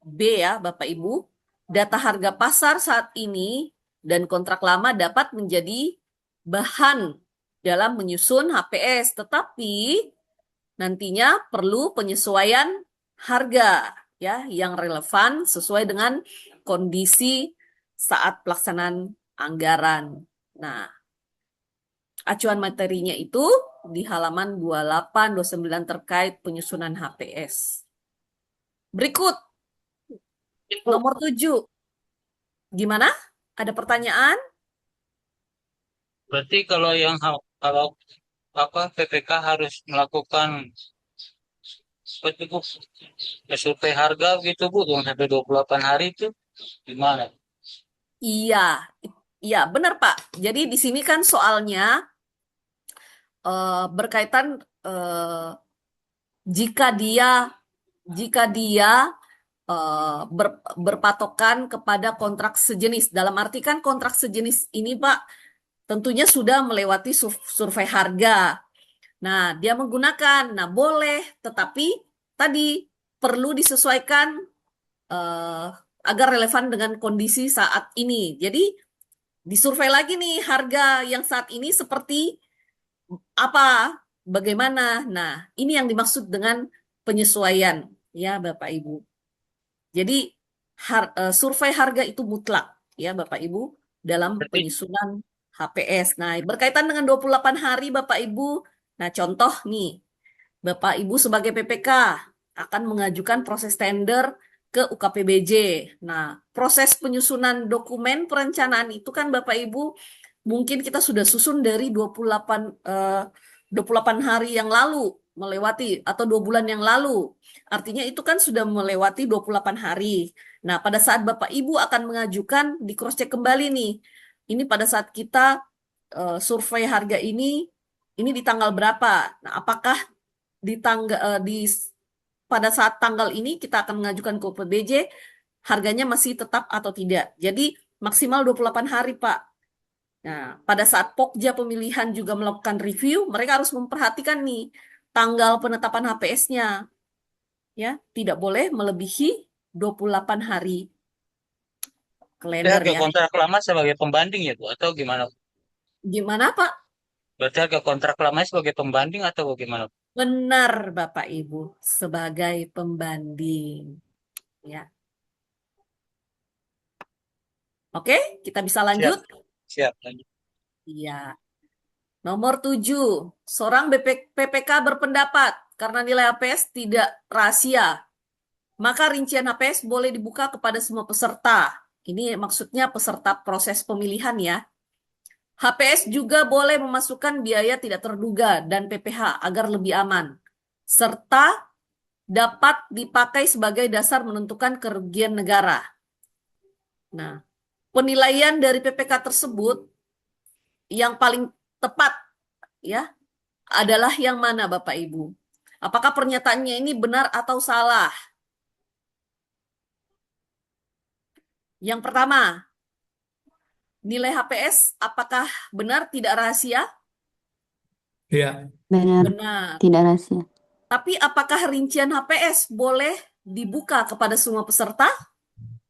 B ya Bapak Ibu. Data harga pasar saat ini dan kontrak lama dapat menjadi bahan dalam menyusun HPS, tetapi nantinya perlu penyesuaian harga ya yang relevan sesuai dengan kondisi saat pelaksanaan anggaran. Nah, acuan materinya itu di halaman 28, 29 terkait penyusunan HPS. Berikut, nomor 7. Gimana? Ada pertanyaan? Berarti kalau PPK harus melakukan seperti Bu, survei harga gitu Bu, sampai 28 hari itu gimana? Iya, iya benar Pak. Jadi di sini kan soalnya berkaitan jika dia berpatokan kepada kontrak sejenis. Dalam arti kan kontrak sejenis ini Pak tentunya sudah melewati survei harga. Nah, dia menggunakan, nah boleh, tetapi tadi perlu disesuaikan agar relevan dengan kondisi saat ini. Jadi disurvei lagi nih harga yang saat ini seperti apa, bagaimana. Nah, ini yang dimaksud dengan penyesuaian ya Bapak Ibu. Jadi survei harga itu mutlak ya Bapak Ibu dalam penyusunan HPS. Nah, berkaitan dengan 28 hari Bapak Ibu. Nah, contoh nih, Bapak Ibu sebagai PPK akan mengajukan proses tender ke UKPBJ. Nah, proses penyusunan dokumen perencanaan itu kan Bapak Ibu mungkin kita sudah susun dari 28 hari yang lalu melewati atau 2 bulan yang lalu. Artinya itu kan sudah melewati 28 hari. Nah, pada saat Bapak Ibu akan mengajukan di cross check kembali nih. Ini pada saat kita survei harga ini di tanggal berapa? Nah, apakah pada saat tanggal ini kita akan mengajukan ke UKPBJ harganya masih tetap atau tidak? Jadi maksimal 28 hari, Pak. Nah, pada saat Pokja pemilihan juga melakukan review, mereka harus memperhatikan nih tanggal penetapan HPS-nya. Ya, tidak boleh melebihi 28 hari. Kalender Harga ya. kontrak lama sebagai pembanding ya Bu, atau gimana? Gimana, Pak? Berarti harga kontrak lama sebagai pembanding atau bagaimana? Benar, Bapak Ibu, sebagai pembanding. Ya. Oke, kita bisa lanjut? Siap, lanjut. Iya. Nomor 7, seorang PPK berpendapat karena nilai HPS tidak rahasia, maka rincian HPS boleh dibuka kepada semua peserta. Ini maksudnya peserta proses pemilihan ya. HPS juga boleh memasukkan biaya tidak terduga dan PPH agar lebih aman, serta dapat dipakai sebagai dasar menentukan kerugian negara. Nah, penilaian dari PPK tersebut yang paling tepat ya adalah yang mana Bapak Ibu? Apakah pernyataannya ini benar atau salah? Yang pertama, nilai HPS apakah benar tidak rahasia? Iya, Benar, Benar. tidak rahasia. Tapi apakah rincian HPS boleh dibuka kepada semua peserta?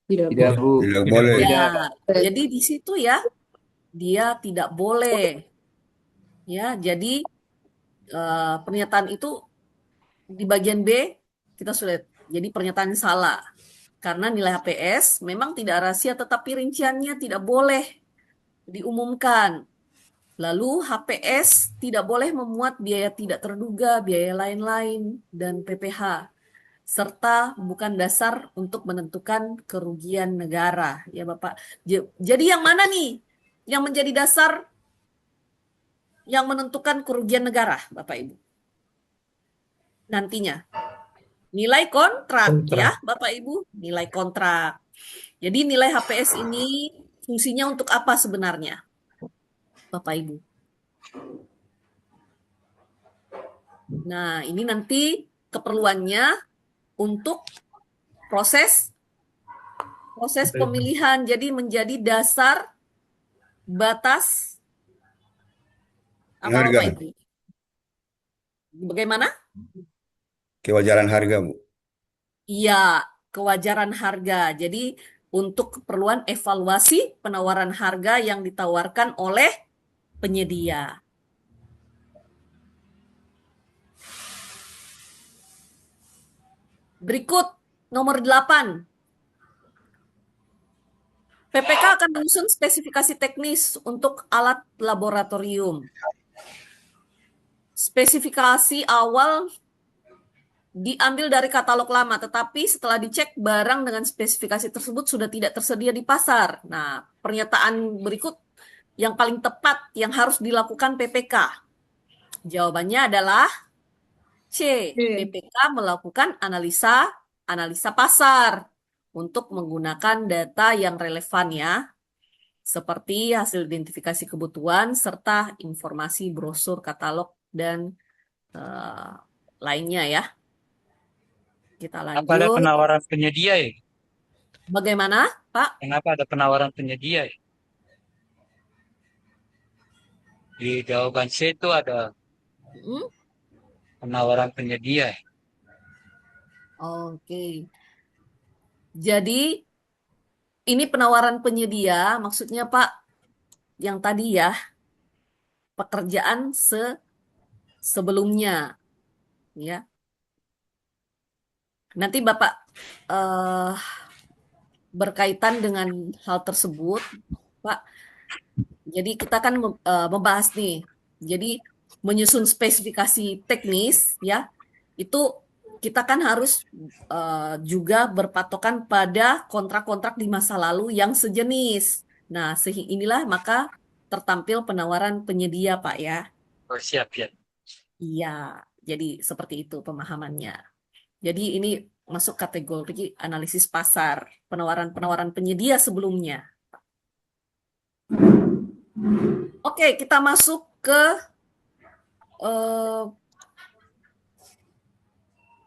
Tidak, tidak, Bu. Tidak tidak boleh. boleh. Ya, jadi di situ ya, dia tidak boleh. Ya, jadi pernyataan itu di bagian B kita sudah, jadi pernyataan salah. Karena nilai HPS memang tidak rahasia, tetapi rinciannya tidak boleh diumumkan. Lalu HPS tidak boleh memuat biaya tidak terduga, biaya lain-lain, dan PPh, serta bukan dasar untuk menentukan kerugian negara. Ya Bapak. Jadi yang mana nih yang menjadi dasar yang menentukan kerugian negara, Bapak Ibu? Nantinya. Nilai kontrak ya, Kontrak. Bapak Ibu, nilai kontrak. Jadi nilai HPS ini fungsinya untuk apa sebenarnya, Bapak Ibu? Nah, ini nanti keperluannya untuk proses pemilihan. Jadi menjadi dasar batas apa Harga. Bapak Ibu? Bagaimana? Kewajaran harga, Bu. Iya, kewajaran harga. Jadi untuk keperluan evaluasi penawaran harga yang ditawarkan oleh penyedia. Berikut nomor 8. PPK akan menyusun spesifikasi teknis untuk alat laboratorium. Spesifikasi awal diambil dari katalog lama, tetapi setelah dicek barang dengan spesifikasi tersebut sudah tidak tersedia di pasar. Nah, pernyataan berikut yang paling tepat yang harus dilakukan PPK. Jawabannya adalah C. PPK melakukan analisa pasar untuk menggunakan data yang relevan ya, seperti hasil identifikasi kebutuhan serta informasi brosur, katalog, dan lainnya ya. Kita Apa ada lanjut. penawaran penyedia ya? Bagaimana, Pak? Kenapa ada penawaran penyedia ya? Di jawaban C itu ada penawaran penyedia ya. Oke. Jadi ini penawaran penyedia, maksudnya Pak, yang tadi ya, pekerjaan sebelumnya, ya. Nanti Bapak berkaitan dengan hal tersebut, Pak. Jadi kita kan membahas nih, jadi menyusun spesifikasi teknis, ya, itu kita kan harus juga berpatokan pada kontrak-kontrak di masa lalu yang sejenis. Nah, inilah maka tertampil penawaran penyedia, Pak ya. Oh, siap ya. Iya, jadi seperti itu pemahamannya. Jadi ini masuk kategori analisis pasar, penawaran-penawaran penyedia sebelumnya. Oke, kita masuk ke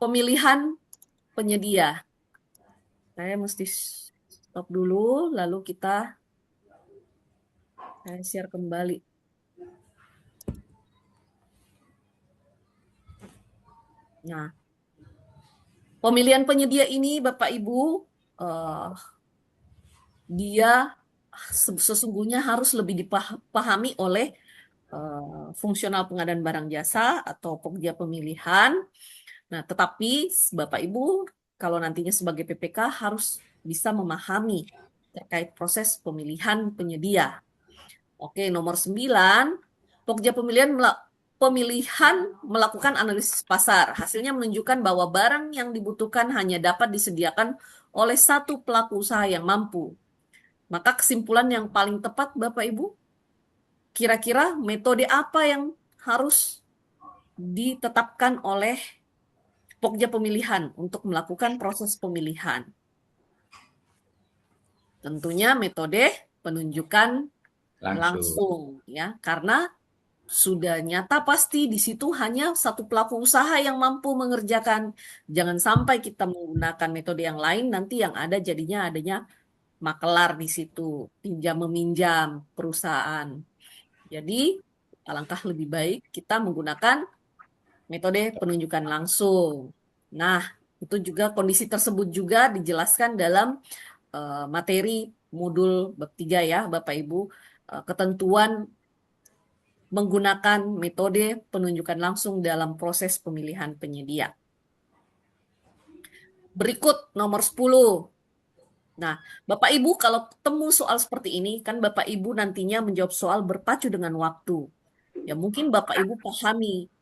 pemilihan penyedia. Saya mesti stop dulu, lalu kita share kembali. Nah, pemilihan penyedia ini, Bapak Ibu, dia sesungguhnya harus lebih dipahami oleh fungsional pengadaan barang jasa atau pokja pemilihan. Nah, tetapi Bapak Ibu, kalau nantinya sebagai PPK harus bisa memahami terkait proses pemilihan penyedia. Oke, nomor 9, pokja pemilihan melakukan analisis pasar. Hasilnya menunjukkan bahwa barang yang dibutuhkan hanya dapat disediakan oleh satu pelaku usaha yang mampu. Maka kesimpulan yang paling tepat, Bapak Ibu, kira-kira metode apa yang harus ditetapkan oleh pokja pemilihan untuk melakukan proses pemilihan? Tentunya metode penunjukan langsung ya, karena sudah nyata pasti di situ hanya satu pelaku usaha yang mampu mengerjakan. Jangan sampai kita menggunakan metode yang lain, nanti yang ada jadinya adanya makelar di situ, pinjam meminjam perusahaan. Jadi alangkah lebih baik kita menggunakan metode penunjukan langsung. Nah, itu juga kondisi tersebut juga dijelaskan dalam materi modul bab 3 ya, Bapak Ibu, ketentuan menggunakan metode penunjukan langsung dalam proses pemilihan penyedia. Berikut nomor 10. Nah, Bapak Ibu kalau ketemu soal seperti ini, kan Bapak Ibu nantinya menjawab soal berpacu dengan waktu. Ya mungkin Bapak Ibu pahami,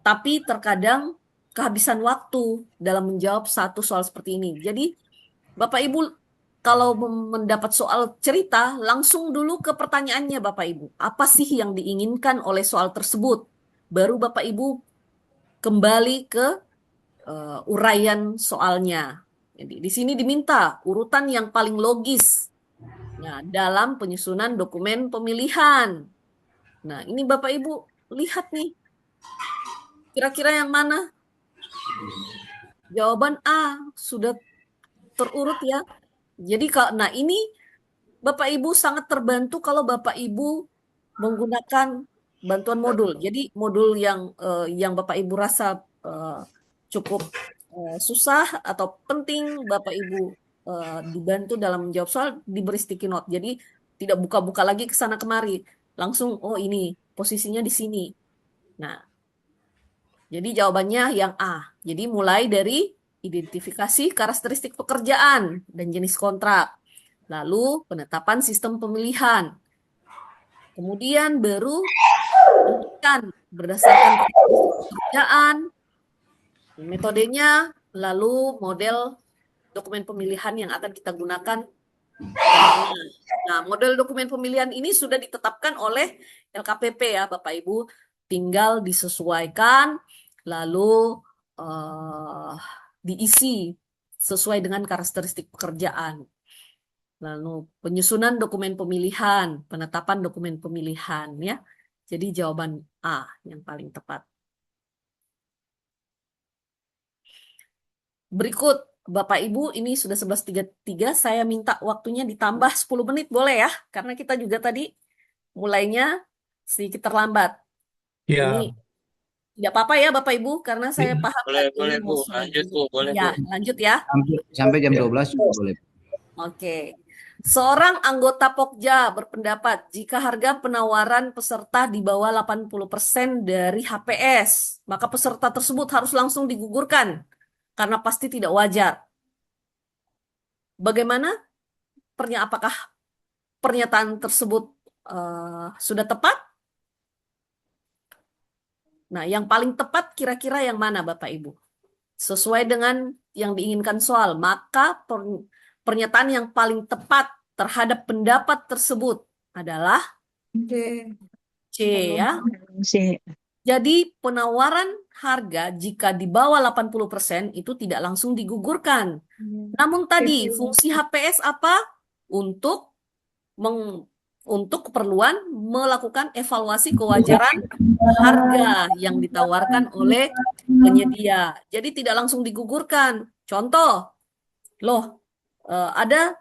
tapi terkadang kehabisan waktu dalam menjawab satu soal seperti ini. Jadi Bapak Ibu kalau mendapat soal cerita, langsung dulu ke pertanyaannya Bapak Ibu. Apa sih yang diinginkan oleh soal tersebut? Baru Bapak Ibu kembali ke uraian soalnya. Jadi di sini diminta urutan yang paling logis. Nah, dalam penyusunan dokumen pemilihan. Nah, ini Bapak Ibu lihat nih. Kira-kira yang mana? Jawaban A sudah terurut ya. Jadi nah ini Bapak Ibu sangat terbantu kalau Bapak Ibu menggunakan bantuan modul. Jadi modul yang Bapak Ibu rasa cukup susah atau penting, Bapak Ibu dibantu dalam menjawab soal, diberi sticky note. Jadi tidak buka-buka lagi ke sana kemari. Langsung, oh ini posisinya di sini. Nah, jadi jawabannya yang A. Jadi mulai dari identifikasi karakteristik pekerjaan dan jenis kontrak. Lalu penetapan sistem pemilihan. Kemudian baru tentukan berdasarkan pekerjaan, metodenya, lalu model dokumen pemilihan yang akan kita gunakan. Nah, model dokumen pemilihan ini sudah ditetapkan oleh LKPP ya Bapak Ibu. Tinggal disesuaikan, lalu diisi sesuai dengan karakteristik pekerjaan. Lalu penyusunan dokumen pemilihan, penetapan dokumen pemilihan ya. Jadi jawaban A yang paling tepat. Berikut Bapak Ibu, ini sudah 11.33, saya minta waktunya ditambah 10 menit boleh ya? Karena kita juga tadi mulainya sedikit terlambat. Ya, Ini tidak apa-apa ya Bapak Ibu, karena saya Iya. paham Boleh, kan boleh ini Bu. mau Lanjut Bu, boleh ya, Bu. lanjut ya. Sampai jam Ya. 12 juga boleh. Oke. Seorang anggota Pokja berpendapat jika harga penawaran peserta di bawah 80% dari HPS, maka peserta tersebut harus langsung digugurkan karena pasti tidak wajar. Bagaimana? Apakah pernyataan tersebut sudah tepat? Nah, yang paling tepat kira-kira yang mana Bapak Ibu? Sesuai dengan yang diinginkan soal, maka pernyataan yang paling tepat terhadap pendapat tersebut adalah D. C ya. Jadi penawaran harga jika di bawah 80% itu tidak langsung digugurkan. Namun tadi fungsi HPS apa? Untuk keperluan melakukan evaluasi kewajaran harga yang ditawarkan oleh penyedia. Jadi tidak langsung digugurkan. Contoh, loh ada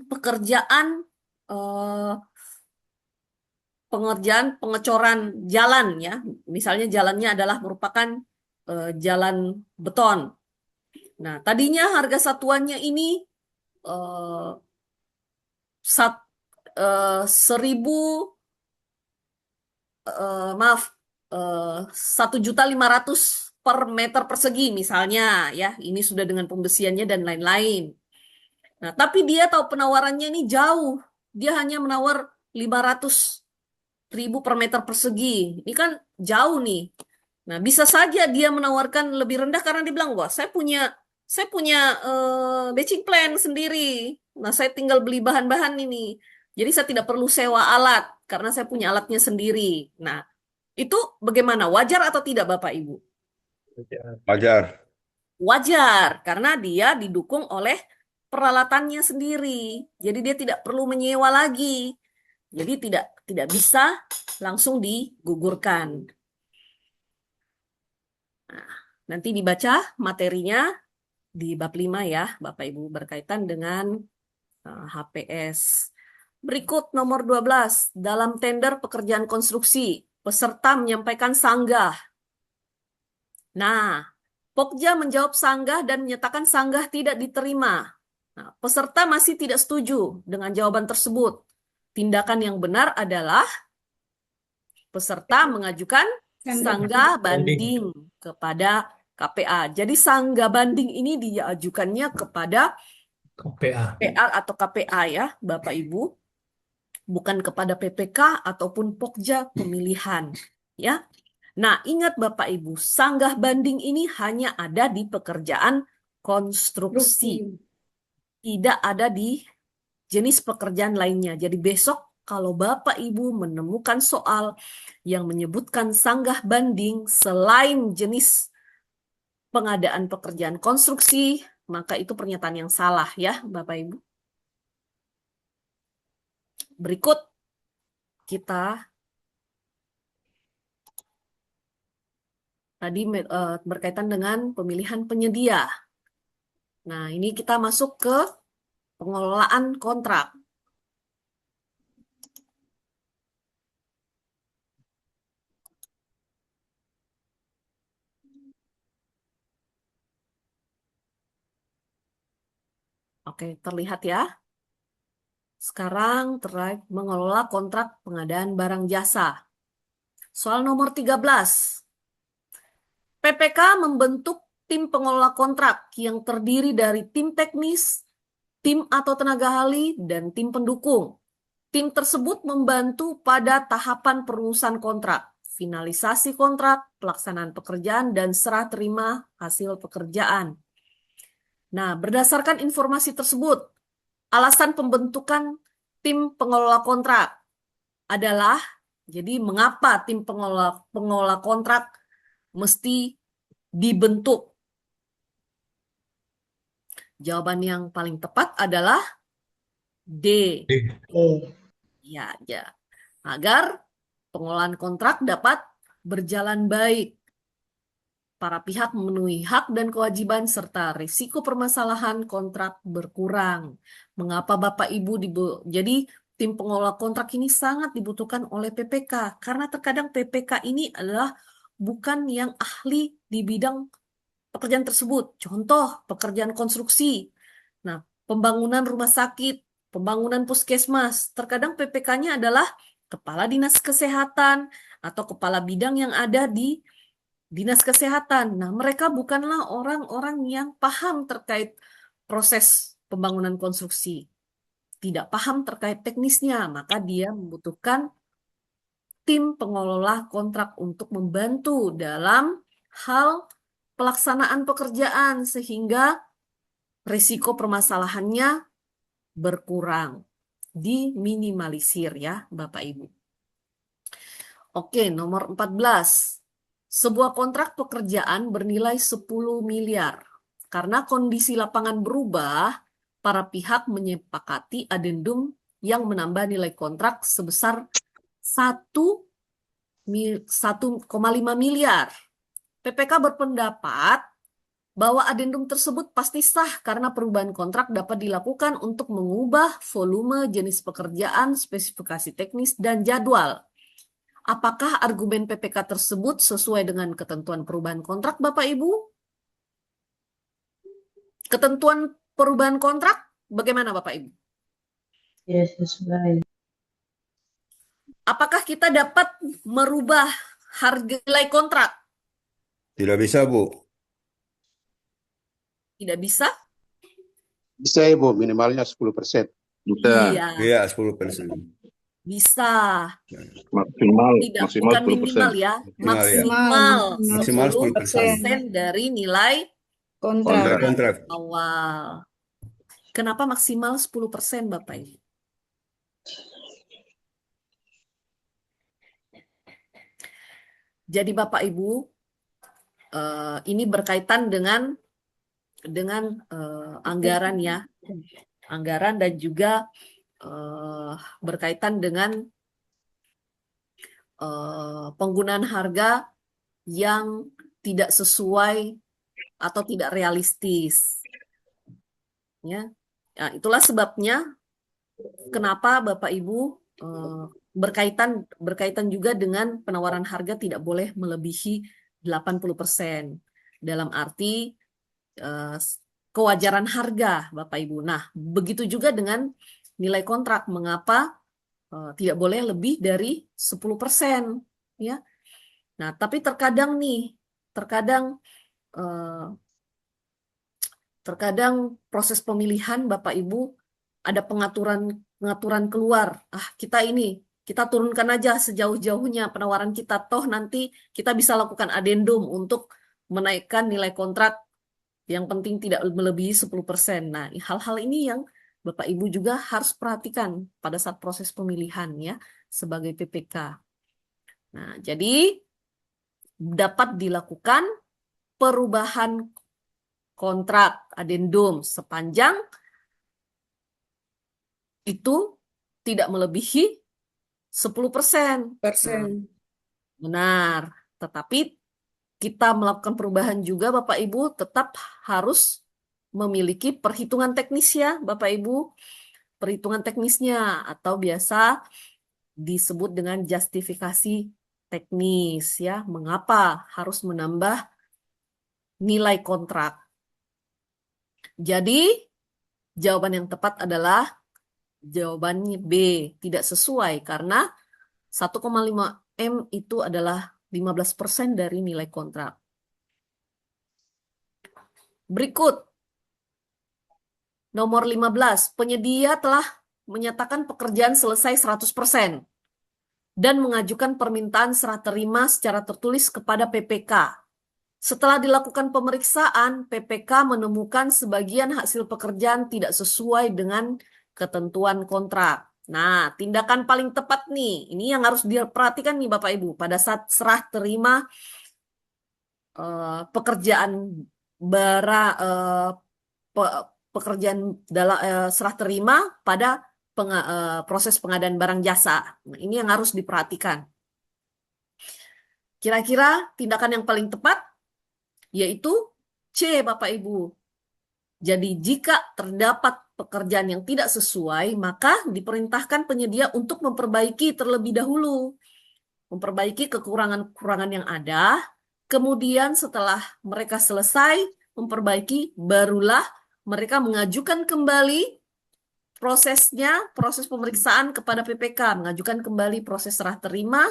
pekerjaan pengecoran jalan ya. Misalnya jalannya adalah merupakan jalan beton. Nah, tadinya harga satuannya ini 1.500.000 per meter persegi misalnya ya. Ini sudah dengan pembesiannya dan lain-lain. Nah, tapi dia tahu penawarannya ini jauh. Dia hanya menawar 500.000 per meter persegi. Ini kan jauh nih. Nah, bisa saja dia menawarkan lebih rendah karena dia bilang, wah, saya punya batching plan sendiri. Nah, saya tinggal beli bahan-bahan ini. Jadi saya tidak perlu sewa alat karena saya punya alatnya sendiri. Nah, itu bagaimana? Wajar atau tidak, Bapak Ibu? Wajar. Wajar karena dia didukung oleh peralatannya sendiri. Jadi dia tidak perlu menyewa lagi. Jadi tidak bisa langsung digugurkan. Nah, nanti dibaca materinya di bab 5 ya, Bapak Ibu, berkaitan dengan HPS. Berikut nomor 12, dalam tender pekerjaan konstruksi, peserta menyampaikan sanggah. Nah, Pokja menjawab sanggah dan menyatakan sanggah tidak diterima. Nah, peserta masih tidak setuju dengan jawaban tersebut. Tindakan yang benar adalah peserta mengajukan sanggah banding kepada KPA. Jadi sanggah banding ini diajukannya kepada KPA. PA atau KPA ya, Bapak Ibu, bukan kepada PPK ataupun Pokja pemilihan, ya. Nah, ingat Bapak Ibu, sanggah banding ini hanya ada di pekerjaan konstruksi, tidak ada di jenis pekerjaan lainnya. Jadi besok kalau Bapak Ibu menemukan soal yang menyebutkan sanggah banding selain jenis pengadaan pekerjaan konstruksi, maka itu pernyataan yang salah ya Bapak Ibu. Berikut kita tadi berkaitan dengan pemilihan penyedia. Nah, ini kita masuk ke pengelolaan kontrak. Oke, terlihat ya. Sekarang terkait mengelola kontrak pengadaan barang jasa. Soal nomor 13. PPK membentuk tim pengelola kontrak yang terdiri dari tim teknis, tim atau tenaga ahli, dan tim pendukung. Tim tersebut membantu pada tahapan perumusan kontrak, finalisasi kontrak, pelaksanaan pekerjaan, dan serah terima hasil pekerjaan. Nah, berdasarkan informasi tersebut, alasan pembentukan tim pengelola kontrak adalah, jadi mengapa tim pengelola kontrak mesti dibentuk? Jawaban yang paling tepat adalah D. Ya. Agar pengelolaan kontrak dapat berjalan baik. Para pihak memenuhi hak dan kewajiban serta risiko permasalahan kontrak berkurang. Mengapa Bapak Ibu jadi tim pengelola kontrak ini sangat dibutuhkan oleh PPK? Karena terkadang PPK ini adalah bukan yang ahli di bidang pekerjaan tersebut. Contoh, pekerjaan konstruksi. Nah, pembangunan rumah sakit, pembangunan puskesmas. Terkadang PPK-nya adalah kepala dinas kesehatan atau kepala bidang yang ada di dinas kesehatan. Nah, mereka bukanlah orang-orang yang paham terkait proses pembangunan konstruksi. Tidak paham terkait teknisnya, maka dia membutuhkan tim pengelola kontrak untuk membantu dalam hal pelaksanaan pekerjaan sehingga risiko permasalahannya berkurang, diminimalisir ya Bapak Ibu. Oke, nomor 14. Sebuah kontrak pekerjaan bernilai 10 miliar. Karena kondisi lapangan berubah, para pihak menyepakati adendum yang menambah nilai kontrak sebesar 1,5 miliar. PPK berpendapat bahwa adendum tersebut pasti sah karena perubahan kontrak dapat dilakukan untuk mengubah volume, jenis pekerjaan, spesifikasi teknis, dan jadwal. Apakah argumen PPK tersebut sesuai dengan ketentuan perubahan kontrak, Bapak Ibu? Ketentuan perubahan kontrak bagaimana, Bapak Ibu? Tidak sesuai. Apakah kita dapat merubah harga nilai kontrak? Tidak bisa, Bu. Tidak bisa? Bisa, Ibu, minimalnya 10%. Bisa. Iya, 10%. bisa. Maksimal, Tidak, maksimal bukan 10%. minimal ya, Maksimal 10% dari nilai kontrak. awal. Kenapa maksimal 10%, Bapak Ibu? Jadi Bapak Ibu, ini berkaitan dengan anggaran ya, anggaran dan juga berkaitan dengan penggunaan harga yang tidak sesuai atau tidak realistis. Ya, nah, itulah sebabnya kenapa Bapak Ibu berkaitan juga dengan penawaran harga tidak boleh melebihi 80%. Dalam arti kewajaran harga, Bapak Ibu. Nah, begitu juga dengan nilai kontrak. Mengapa tidak boleh lebih dari 10%, ya? Nah, tapi terkadang proses pemilihan Bapak Ibu ada pengaturan keluar. Kita turunkan aja sejauh-jauhnya penawaran kita, toh nanti kita bisa lakukan adendum untuk menaikkan nilai kontrak, yang penting tidak melebihi 10%. Nah, hal-hal ini yang Bapak Ibu juga harus perhatikan pada saat proses pemilihan ya sebagai PPK. Nah, jadi dapat dilakukan perubahan kontrak adendum sepanjang itu tidak melebihi 10%. Persen. Benar. Tetapi kita melakukan perubahan juga Bapak Ibu tetap harus memiliki perhitungan teknis ya Bapak Ibu. Perhitungan teknisnya atau biasa disebut dengan justifikasi teknis ya. Mengapa harus menambah nilai kontrak? Jadi jawaban yang tepat adalah jawabannya B, tidak sesuai karena 1,5 M itu adalah 15% dari nilai kontrak. Berikut, nomor 15, penyedia telah menyatakan pekerjaan selesai 100% dan mengajukan permintaan serah terima secara tertulis kepada PPK. Setelah dilakukan pemeriksaan, PPK menemukan sebagian hasil pekerjaan tidak sesuai dengan ketentuan kontrak. Nah, tindakan paling tepat nih, ini yang harus diperhatikan nih Bapak Ibu pada saat serah terima pekerjaan serah terima pada proses pengadaan barang jasa. Nah, ini yang harus diperhatikan. Kira-kira tindakan yang paling tepat yaitu C, Bapak Ibu. Jadi jika terdapat pekerjaan yang tidak sesuai, maka diperintahkan penyedia untuk memperbaiki terlebih dahulu. Memperbaiki kekurangan-kekurangan yang ada, kemudian setelah mereka selesai memperbaiki, barulah mereka mengajukan kembali proses pemeriksaan kepada PPK, mengajukan kembali proses serah terima,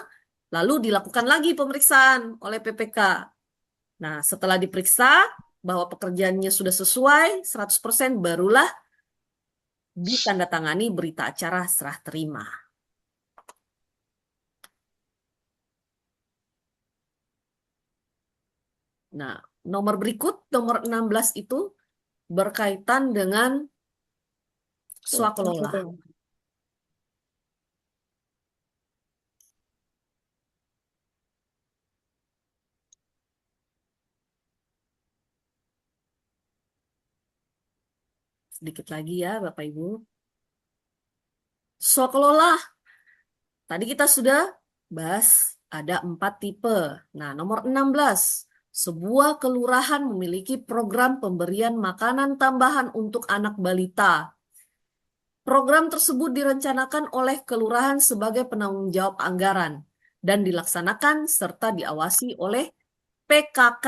lalu dilakukan lagi pemeriksaan oleh PPK. Nah, setelah diperiksa bahwa pekerjaannya sudah sesuai 100%, barulah ditandatangani berita acara serah terima. Nah, nomor berikut, nomor 16 itu berkaitan dengan swakelola. Sedikit lagi ya Bapak Ibu. Swakelola. Tadi kita sudah bahas ada 4 tipe. Nah, nomor 16. Sebuah kelurahan memiliki program pemberian makanan tambahan untuk anak balita. Program tersebut direncanakan oleh kelurahan sebagai penanggung jawab anggaran dan dilaksanakan serta diawasi oleh PKK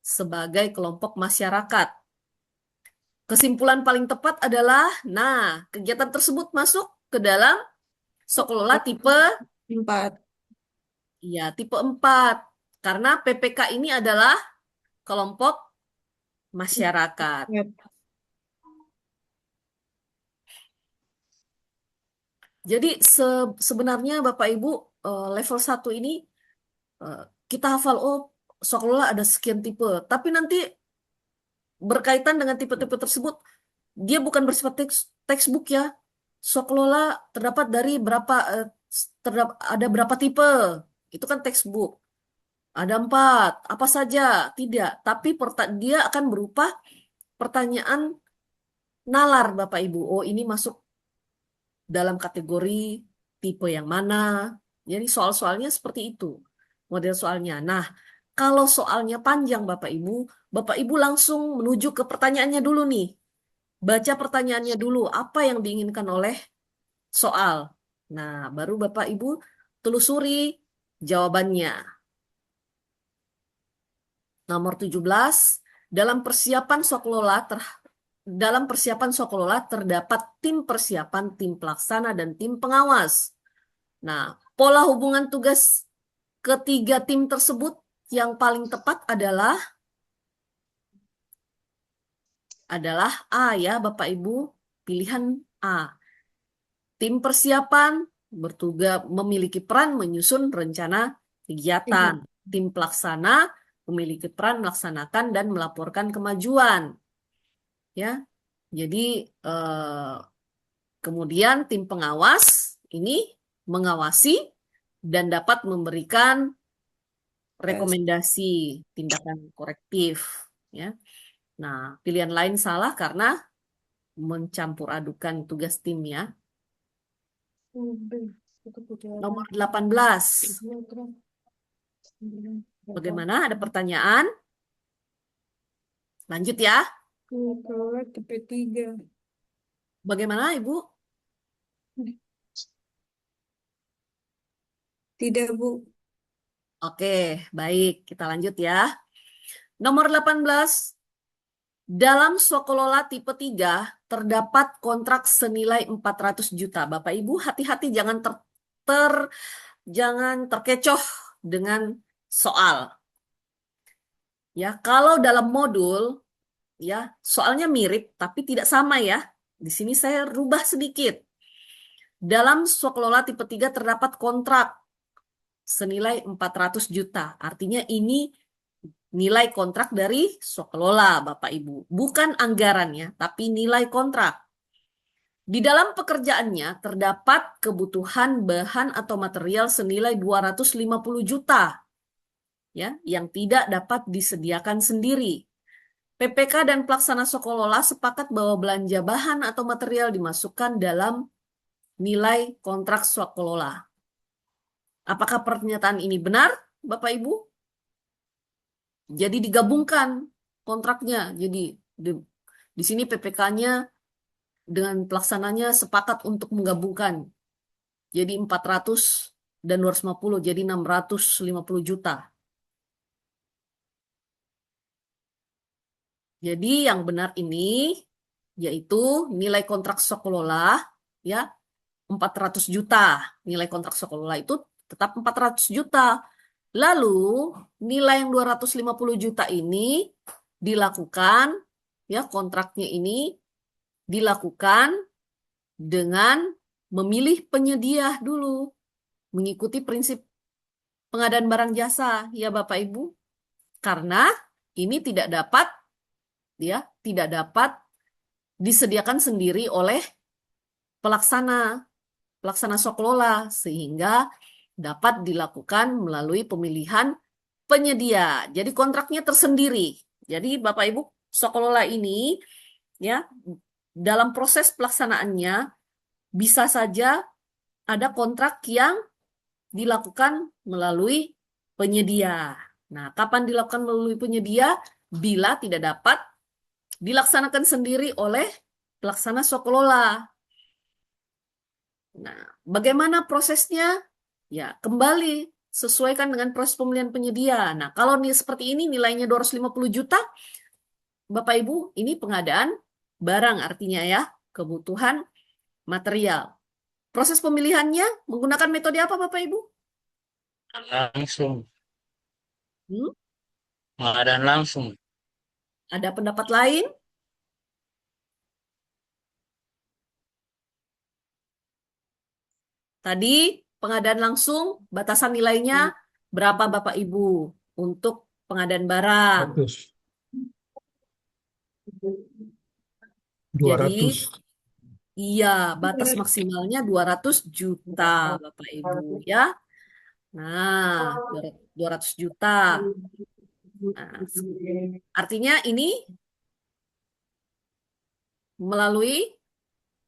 sebagai kelompok masyarakat. Kesimpulan paling tepat adalah, kegiatan tersebut masuk ke dalam swakelola tipe 4. Iya, tipe 4. Karena PPK ini adalah kelompok masyarakat. Yep. Jadi sebenarnya Bapak Ibu level 1 ini kita hafal, swakelola ada sekian tipe. Tapi nanti berkaitan dengan tipe-tipe tersebut, dia bukan bersifat textbook ya. Swakelola terdapat dari ada berapa tipe. Itu kan textbook. Ada 4, apa saja? Tidak. Tapi dia akan berupa pertanyaan nalar Bapak Ibu. Oh, ini masuk dalam kategori tipe yang mana? Jadi soal-soalnya seperti itu. Model soalnya. Nah, kalau soalnya panjang Bapak Ibu langsung menuju ke pertanyaannya dulu nih. Baca pertanyaannya dulu, apa yang diinginkan oleh soal. Nah, baru Bapak Ibu telusuri jawabannya. Nomor 17, dalam persiapan swaklola terdapat tim persiapan, tim pelaksana, dan tim pengawas. Nah, pola hubungan tugas ketiga tim tersebut yang paling tepat adalah A ya, Bapak Ibu. Pilihan A. Tim persiapan memiliki peran menyusun rencana kegiatan. Tim pelaksana memiliki peran melaksanakan dan melaporkan kemajuan. Ya. Jadi kemudian tim pengawas ini mengawasi dan dapat memberikan rekomendasi tindakan korektif. Ya. Nah, pilihan lain salah karena mencampur adukan tugas tim ya. Nomor 18. Bagaimana? Ada pertanyaan? Lanjut ya. TP3. Bagaimana, Ibu? Tidak, Bu. Oke, baik. Kita lanjut ya. Nomor 18. Dalam swaklola tipe 3 terdapat kontrak senilai 400 juta. Bapak Ibu hati-hati jangan jangan terkecoh dengan soal. Ya, kalau dalam modul ya, soalnya mirip tapi tidak sama ya. Di sini saya rubah sedikit. Dalam swaklola tipe 3 terdapat kontrak senilai 400 juta. Artinya ini nilai kontrak dari swaklola, Bapak Ibu. Bukan anggarannya, tapi nilai kontrak. Di dalam pekerjaannya terdapat kebutuhan bahan atau material senilai 250 juta ya, yang tidak dapat disediakan sendiri. PPK dan pelaksana swaklola sepakat bahwa belanja bahan atau material dimasukkan dalam nilai kontrak swaklola. Apakah pernyataan ini benar, Bapak Ibu? Jadi digabungkan kontraknya. Jadi di sini PPK-nya dengan pelaksananya sepakat untuk menggabungkan. Jadi 400 dan 250 jadi 650 juta. Jadi yang benar ini yaitu nilai kontrak swaklola ya 400 juta. Nilai kontrak swaklola itu tetap 400 juta. Lalu nilai yang 250 juta ini dilakukan ya, kontraknya ini dilakukan dengan memilih penyedia dulu, mengikuti prinsip pengadaan barang jasa ya Bapak Ibu. Karena ini tidak dapat disediakan sendiri oleh pelaksana swaklola, sehingga dapat dilakukan melalui pemilihan penyedia. Jadi kontraknya tersendiri. Jadi Bapak Ibu, swaklola ini ya dalam proses pelaksanaannya bisa saja ada kontrak yang dilakukan melalui penyedia. Nah, kapan dilakukan melalui penyedia? Bila tidak dapat dilaksanakan sendiri oleh pelaksana swaklola. Nah, bagaimana prosesnya? Ya, kembali sesuaikan dengan proses pemilihan penyedia. Nah, kalau seperti ini nilainya 250 juta, Bapak Ibu, ini pengadaan barang artinya ya, kebutuhan material. Proses pemilihannya menggunakan metode apa Bapak Ibu? Langsung. Pengadaan langsung. Ada pendapat lain? Tadi pengadaan langsung, batasan nilainya berapa Bapak Ibu untuk pengadaan barang? 200. Iya, batas maksimalnya 200 juta Bapak Ibu ya. Nah, 200 juta. Nah, artinya ini melalui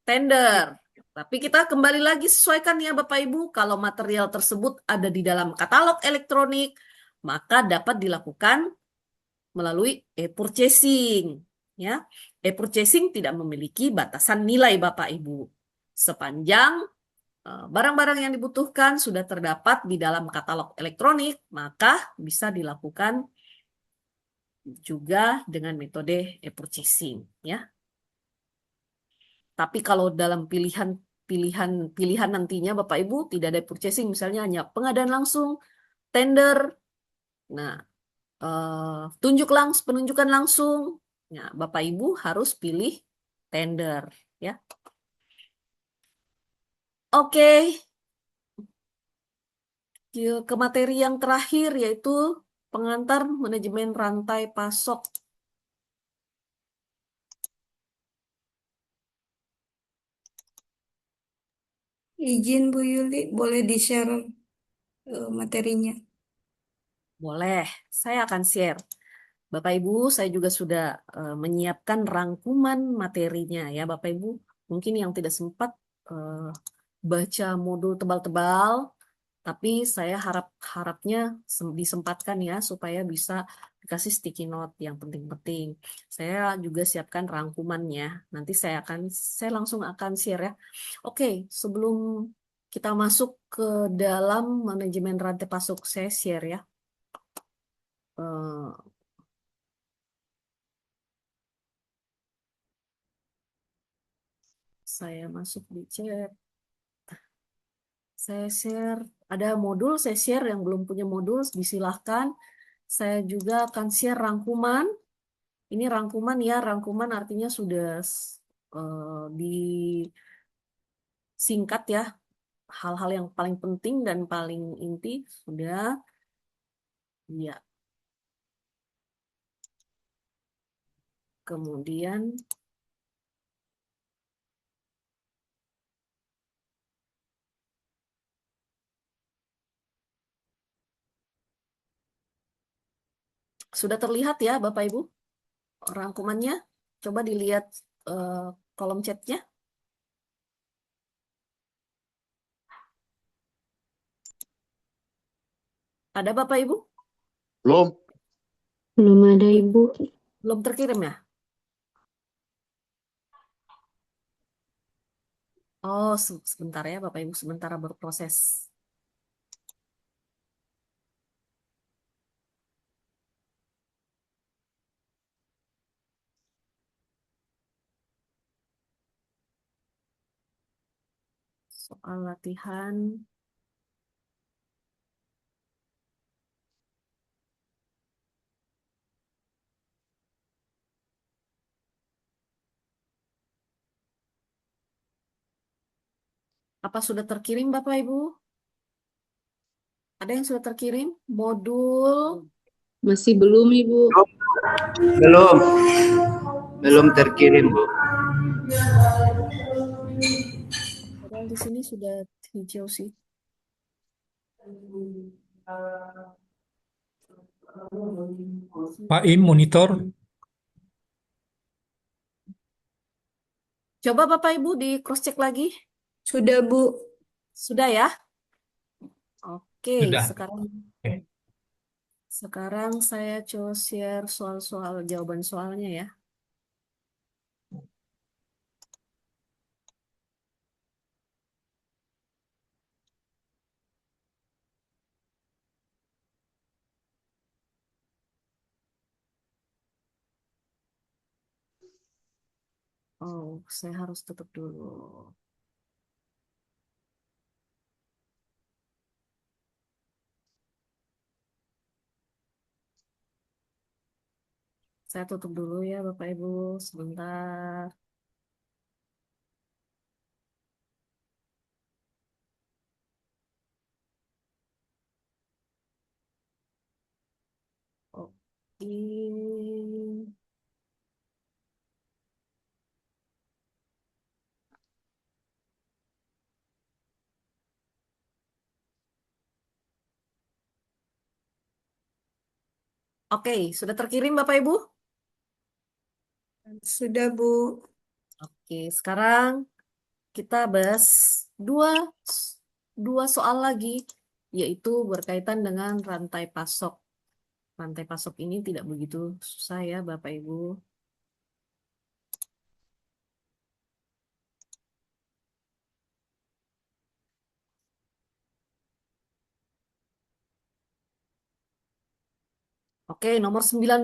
tender. Tapi kita kembali lagi sesuaikan ya Bapak Ibu, kalau material tersebut ada di dalam katalog elektronik, maka dapat dilakukan melalui e-purchasing. Ya, e-purchasing tidak memiliki batasan nilai Bapak Ibu. Sepanjang barang-barang yang dibutuhkan sudah terdapat di dalam katalog elektronik, maka bisa dilakukan juga dengan metode e-purchasing, ya. Tapi kalau dalam pilihan nantinya Bapak Ibu tidak ada purchasing, misalnya hanya pengadaan langsung, tender, nah penunjukan langsung, nah Bapak Ibu harus pilih tender, ya. Oke, ke materi yang terakhir yaitu pengantar manajemen rantai pasok. Izin Bu Yuli, boleh di-share materinya. Boleh, saya akan share. Bapak Ibu, saya juga sudah menyiapkan rangkuman materinya ya Bapak Ibu. Mungkin yang tidak sempat baca modul tebal-tebal, tapi saya harapnya disempatkan ya supaya bisa dikasih sticky note yang penting-penting. Saya juga siapkan rangkumannya. Nanti saya langsung akan share ya. Oke, sebelum kita masuk ke dalam manajemen rantai pasok, saya share ya. Eh, saya masuk di chat. Saya share, ada modul, saya share yang belum punya modul, disilahkan. Saya juga akan share rangkuman. Ini rangkuman ya, rangkuman artinya sudah disingkat ya. Hal-hal yang paling penting dan paling inti sudah. Ya. Kemudian sudah terlihat ya Bapak Ibu rangkumannya. Coba dilihat kolom chatnya. Ada Bapak Ibu? Belum. Belum ada Ibu. Belum terkirim ya? Oh, sebentar ya Bapak Ibu, sebentar berproses. Soal latihan. Apa sudah terkirim Bapak Ibu? Ada yang sudah terkirim? Modul. Masih belum Ibu. Belum terkirim, Bu. Padahal di sini sudah hijau sih. Pak Im, monitor. Coba Bapak Ibu di cross check lagi. Sudah Bu. Sudah ya? Oke, Sudah. Oke. sekarang saya coba share soal-soal jawaban soalnya ya. Oh, saya harus tutup dulu. Saya tutup dulu ya Bapak Ibu, sebentar. Oke. Oke, sudah terkirim Bapak Ibu? Sudah Bu. Oke, sekarang kita bahas dua soal lagi, yaitu berkaitan dengan rantai pasok. Rantai pasok ini tidak begitu susah ya Bapak Ibu. Oke, nomor 19.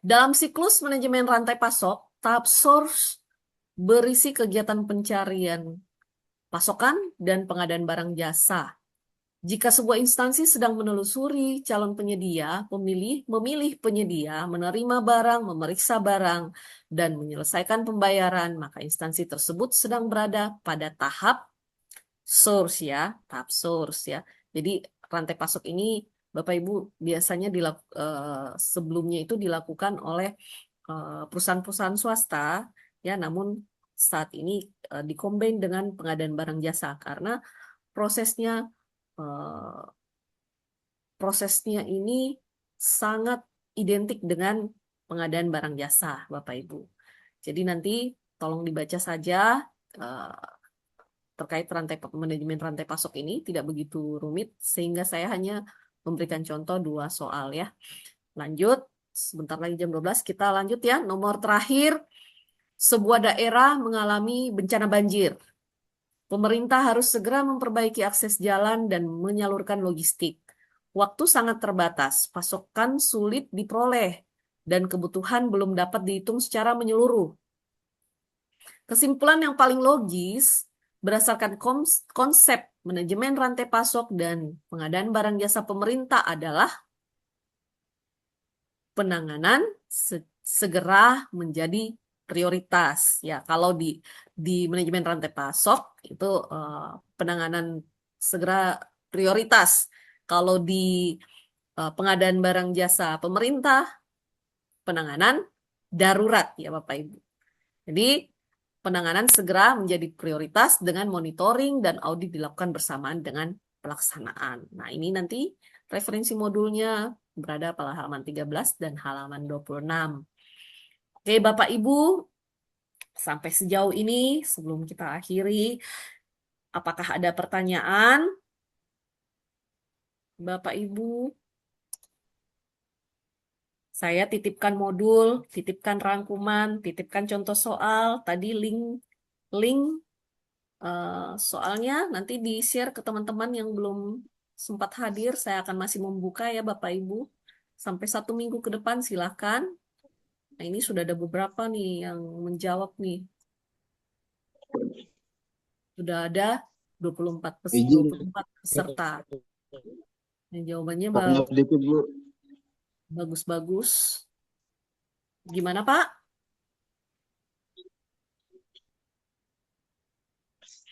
Dalam siklus manajemen rantai pasok, tahap source berisi kegiatan pencarian pasokan dan pengadaan barang jasa. Jika sebuah instansi sedang menelusuri calon penyedia, memilih penyedia, menerima barang, memeriksa barang, dan menyelesaikan pembayaran, maka instansi tersebut sedang berada pada tahap source ya, tahap source ya. Jadi rantai pasok ini Bapak Ibu biasanya sebelumnya itu dilakukan oleh perusahaan-perusahaan swasta ya, namun saat ini dikombin dengan pengadaan barang jasa karena prosesnya ini sangat identik dengan pengadaan barang jasa, Bapak Ibu. Jadi nanti tolong dibaca saja terkait manajemen rantai pasok ini, tidak begitu rumit, sehingga saya hanya memberikan contoh 2 soal ya. Lanjut, sebentar lagi jam 12, kita lanjut ya. Nomor terakhir, sebuah daerah mengalami bencana banjir. Pemerintah harus segera memperbaiki akses jalan dan menyalurkan logistik. Waktu sangat terbatas, pasokan sulit diperoleh, dan kebutuhan belum dapat dihitung secara menyeluruh. Kesimpulan yang paling logis, berdasarkan konsep manajemen rantai pasok dan pengadaan barang jasa pemerintah adalah penanganan segera menjadi prioritas. Ya, kalau di manajemen rantai pasok itu penanganan segera prioritas. Kalau di pengadaan barang jasa pemerintah, penanganan darurat ya Bapak Ibu. Jadi penanganan segera menjadi prioritas dengan monitoring dan audit dilakukan bersamaan dengan pelaksanaan. Nah, ini nanti referensi modulnya berada pada halaman 13 dan halaman 26. Oke, Bapak Ibu, sampai sejauh ini sebelum kita akhiri, apakah ada pertanyaan? Bapak Ibu, saya titipkan modul, titipkan rangkuman, titipkan contoh soal, tadi link soalnya nanti di-share ke teman-teman yang belum sempat hadir. Saya akan masih membuka ya Bapak Ibu. Sampai 1 minggu ke depan silakan. Nah, ini sudah ada beberapa nih yang menjawab nih. Sudah ada 24 peserta. Nah, jawabannya Dikit, Bu. bagus-bagus. Gimana Pak?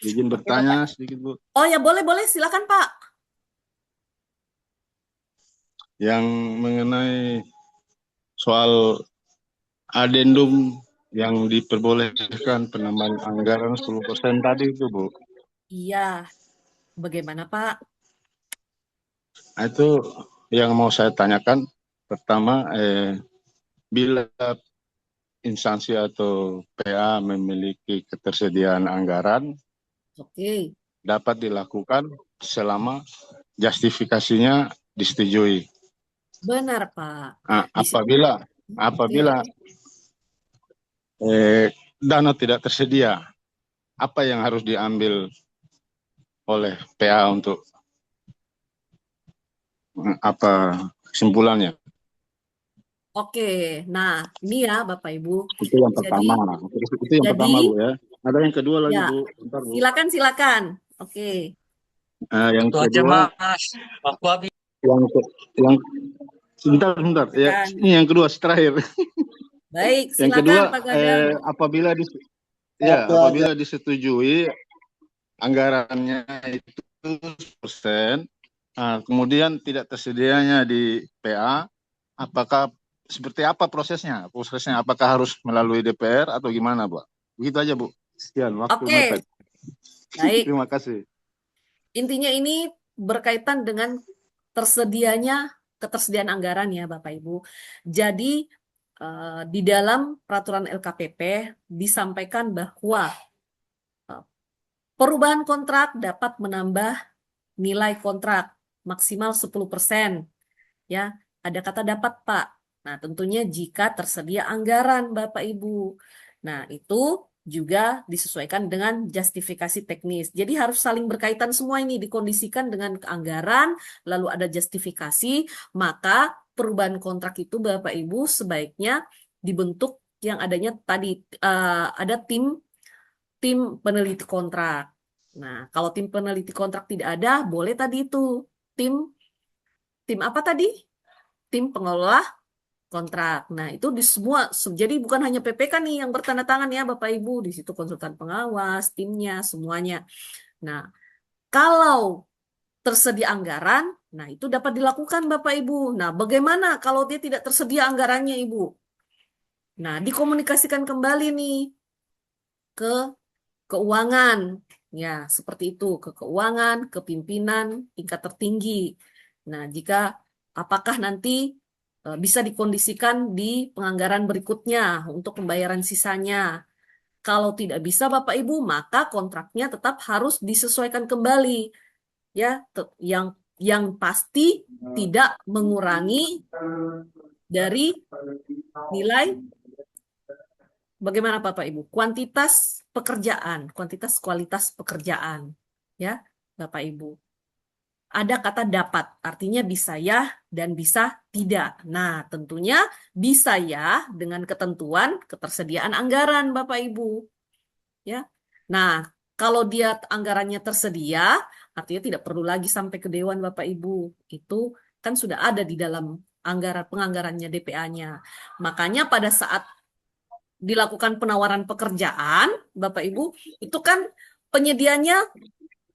Izin bertanya sedikit, Bu. Oh ya, boleh silakan Pak. Yang mengenai soal adendum yang diperbolehkan penambahan anggaran 10% tadi itu, Bu. Iya. Bagaimana Pak? Nah, itu yang mau saya tanyakan. Pertama, bila instansi atau PA memiliki ketersediaan anggaran, Oke. dapat dilakukan selama justifikasinya disetujui. Benar Pak. Nah, Di situ- apabila dana tidak tersedia, apa yang harus diambil oleh PA untuk apa kesimpulannya? Oke, nah ini ya Bapak Ibu. Itu yang pertama. Itu yang pertama, Bu ya. Ada yang kedua lagi, Ya, Bu. Bentar, Bu. silakan. Oke. Yang Itu aja kedua, Mas. Aku habis. yang sebentar. Ya, Silakan. ini yang kedua terakhir. Baik, Yang silakan kedua, Pak Gadang. apabila disetujui anggarannya itu 100%, kemudian tidak tersedianya di PA, apakah seperti apa prosesnya? Apakah harus melalui DPR atau gimana, Bu? Begitu aja, Bu. Sekian, waktu Oke. mepet. Baik, Terima kasih. intinya ini berkaitan dengan ketersediaan anggaran ya Bapak Ibu. Jadi di dalam peraturan LKPP disampaikan bahwa perubahan kontrak dapat menambah nilai kontrak maksimal 10%. Ya, ada kata dapat, Pak. Nah, tentunya jika tersedia anggaran, Bapak Ibu. Nah, itu juga disesuaikan dengan justifikasi teknis. Jadi harus saling berkaitan semua ini, dikondisikan dengan anggaran, lalu ada justifikasi, maka perubahan kontrak itu Bapak Ibu sebaiknya dibentuk yang adanya tadi ada tim peneliti kontrak. Nah, kalau tim peneliti kontrak tidak ada, boleh tadi itu tim tim apa tadi? Tim pengelola kontrak. Nah, itu di semua, jadi bukan hanya PPK nih yang bertanda tangan ya Bapak Ibu, di situ konsultan pengawas, timnya, semuanya. Nah, kalau tersedia anggaran, nah itu dapat dilakukan Bapak Ibu. Nah, bagaimana kalau dia tidak tersedia anggarannya Ibu? Nah, dikomunikasikan kembali nih ke keuangan. Ya, seperti itu, ke keuangan, ke pimpinan tingkat tertinggi. Nah, apakah nanti bisa dikondisikan di penganggaran berikutnya untuk pembayaran sisanya. Kalau tidak bisa Bapak Ibu, maka kontraknya tetap harus disesuaikan kembali. Ya, yang pasti tidak mengurangi dari nilai bagaimana Bapak Ibu? Kuantitas kualitas pekerjaan. Ya, Bapak Ibu. Ada kata dapat, artinya bisa ya dan bisa tidak. Nah, tentunya bisa ya dengan ketentuan ketersediaan anggaran, Bapak Ibu. Ya. Nah, kalau dia anggarannya tersedia, artinya tidak perlu lagi sampai ke Dewan, Bapak Ibu. Itu kan sudah ada di dalam penganggarannya DPA-nya. Makanya pada saat dilakukan penawaran pekerjaan, Bapak Ibu, itu kan penyedianya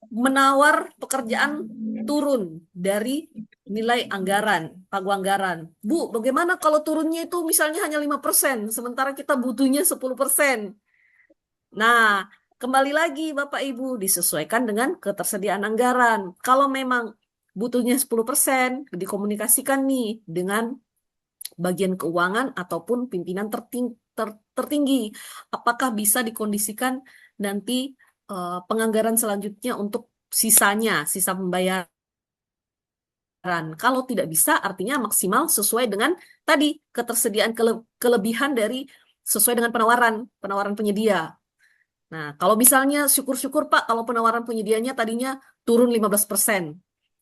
menawar pekerjaan turun dari nilai anggaran, pagu anggaran. Bu, bagaimana kalau turunnya itu misalnya hanya 5%, sementara kita butuhnya 10%. Nah, kembali lagi Bapak Ibu, disesuaikan dengan ketersediaan anggaran. Kalau memang butuhnya 10%, dikomunikasikan nih dengan bagian keuangan ataupun pimpinan tertinggi. Apakah bisa dikondisikan nanti penganggaran selanjutnya untuk sisa pembayaran. Kalau tidak bisa, artinya maksimal sesuai dengan tadi ketersediaan kelebihan dari sesuai dengan penawaran penyedia. Nah, kalau misalnya syukur-syukur Pak, kalau penawaran penyedianya tadinya turun 15%,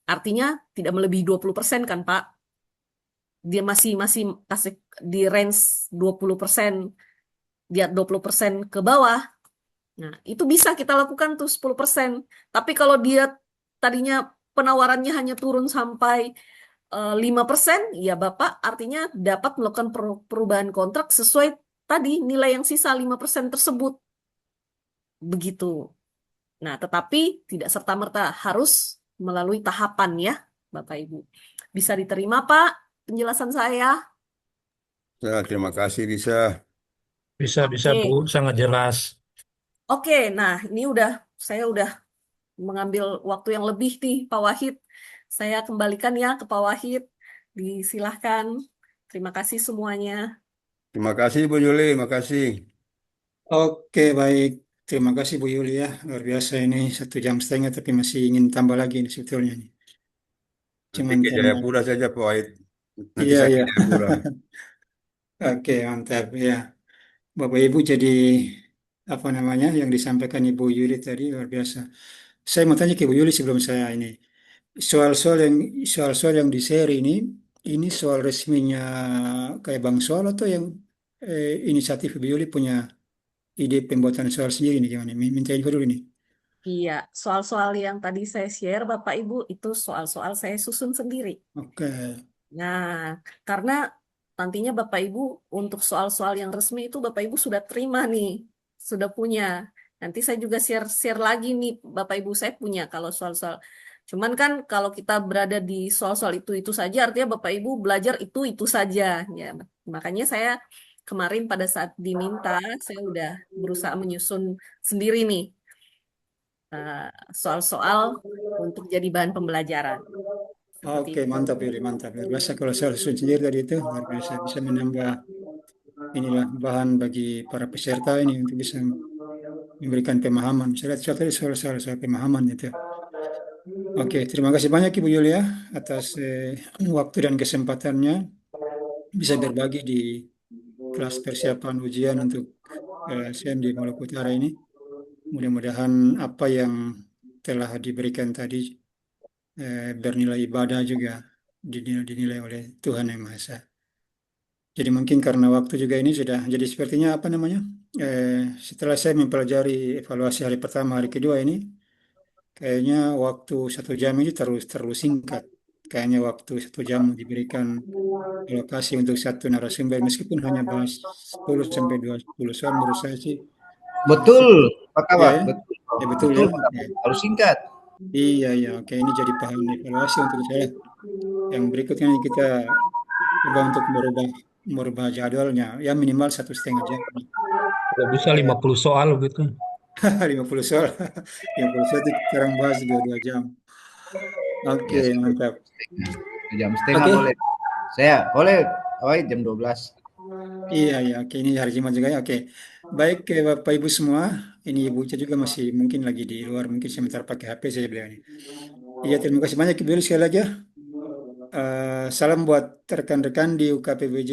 artinya tidak melebihi 20% kan Pak? Dia masih kasih di range 20%, dia 20% ke bawah. Nah, itu bisa kita lakukan tuh 10%. Tapi kalau dia tadinya penawarannya hanya turun sampai 5%, ya Bapak artinya dapat melakukan perubahan kontrak sesuai tadi nilai yang sisa 5% tersebut. Begitu. Nah, tetapi tidak serta-merta harus melalui tahapan ya, Bapak Ibu. Bisa diterima Pak penjelasan saya? Ya, terima kasih Risa. Bisa Bu, Oke. sangat jelas. Oke, nah ini saya udah mengambil waktu yang lebih nih, Pak Wahid. Saya kembalikan ya ke Pak Wahid. Disilahkan. Terima kasih semuanya. Terima kasih Bu Yuli, makasih. Oke, baik. Terima kasih Bu Yuli ya. Luar biasa ini 1,5 jam tapi masih ingin tambah lagi ini sebetulnya nih. Nanti Cuman ke karena Jayapura saja Pak Wahid. Nanti iya saya ke iya. Jayapura. Oke, mantap ya. Bapak Ibu jadi apa namanya yang disampaikan Ibu Yuli tadi luar biasa. Saya mau tanya ke Ibu Yuli sebelum saya ini. Soal-soal yang soal-soal yang di-share ini soal resminya kayak Bang Soal atau yang inisiatif Ibu Yuli punya ide pembuatan soal sendiri nih gimana? Minta info dulu nih. Iya, soal-soal yang tadi saya share, Bapak Ibu, itu soal-soal saya susun sendiri. Oke. Nah, karena nantinya Bapak Ibu untuk soal-soal yang resmi itu Bapak Ibu sudah terima nih, sudah punya. Nanti saya juga share lagi nih, Bapak Ibu saya punya kalau soal-soal. Cuman kan kalau kita berada di soal-soal itu saja, artinya Bapak Ibu belajar itu saja. Ya, makanya saya kemarin pada saat diminta, saya udah berusaha menyusun sendiri nih eh, soal-soal untuk jadi bahan pembelajaran. Seperti Oke, itu. mantap Yuli, mantap. Luar biasa kalau soal susun sendiri tadi itu luar biasa bisa menambah inilah bahan bagi para peserta ini untuk bisa memberikan pemahaman. Saya lihat soal pemahaman itu. Oke, terima kasih banyak Ibu Yulia atas waktu dan kesempatannya bisa berbagi di kelas persiapan ujian untuk LSM di Maluku Utara ini. Mudah-mudahan apa yang telah diberikan tadi bernilai ibadah juga dinilai oleh Tuhan Yang Maha Esa. Jadi mungkin karena waktu juga ini sudah jadi sepertinya apa namanya? Setelah saya mempelajari evaluasi hari pertama, hari kedua ini, kayaknya waktu 1 jam ini terlalu singkat. Kayaknya waktu 1 jam diberikan alokasi untuk satu narasumber, meskipun hanya bahas 10 sampai 20 soal, menurut saya sih Betul, Pak ya, Kawat. ya, Betul, ya betul betul, ya. Pak Kawat. Ya. Harus singkat. Iya, iya, oke, ini jadi bahan evaluasi untuk saya. Yang berikutnya kita coba untuk merubah jadwalnya, ya minimal 1,5 jam. Kalau bisa 50 soal gitu. 50 soal, 50 soal itu sekarang bahas 2 jam. Oke, Ya, mantap. 1,5 jam Oke. boleh. Saya boleh jam 12. Iya, iya, oke, ini hari Jumat juga ya, oke. Baik, Bapak Ibu semua, ini Ibu Ica juga masih mungkin lagi di luar, mungkin sebentar pakai HP saja beliau ini. Iya, terima kasih banyak Ibu sekali lagi ya. Salam buat rekan-rekan di UKPBJ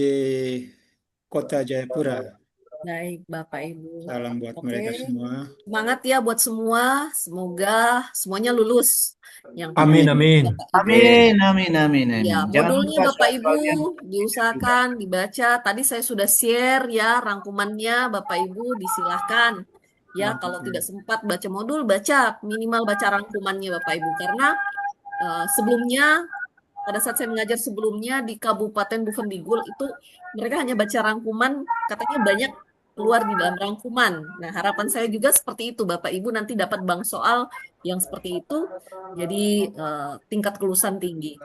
Kota Jayapura. Baik, Bapak Ibu. Salam buat Oke, mereka semua. semangat ya buat semua. Semoga semuanya lulus. Yang Amin, penting amin. Bapak Ibu. Amin, amin, amin, Ya, amin. Jangan modulnya lupa Bapak Ibu soal-soal yang diusahakan dibaca. Tadi saya sudah share ya rangkumannya, Bapak Ibu disilahkan. Ya, kalau tidak sempat baca modul, baca minimal baca rangkumannya Bapak Ibu. Karena sebelumnya pada saat saya mengajar sebelumnya di Kabupaten Bovendigul itu mereka hanya baca rangkuman, katanya banyak keluar di dalam rangkuman. Nah, harapan saya juga seperti itu, Bapak Ibu nanti dapat bank soal yang seperti itu, jadi tingkat kelulusan tinggi.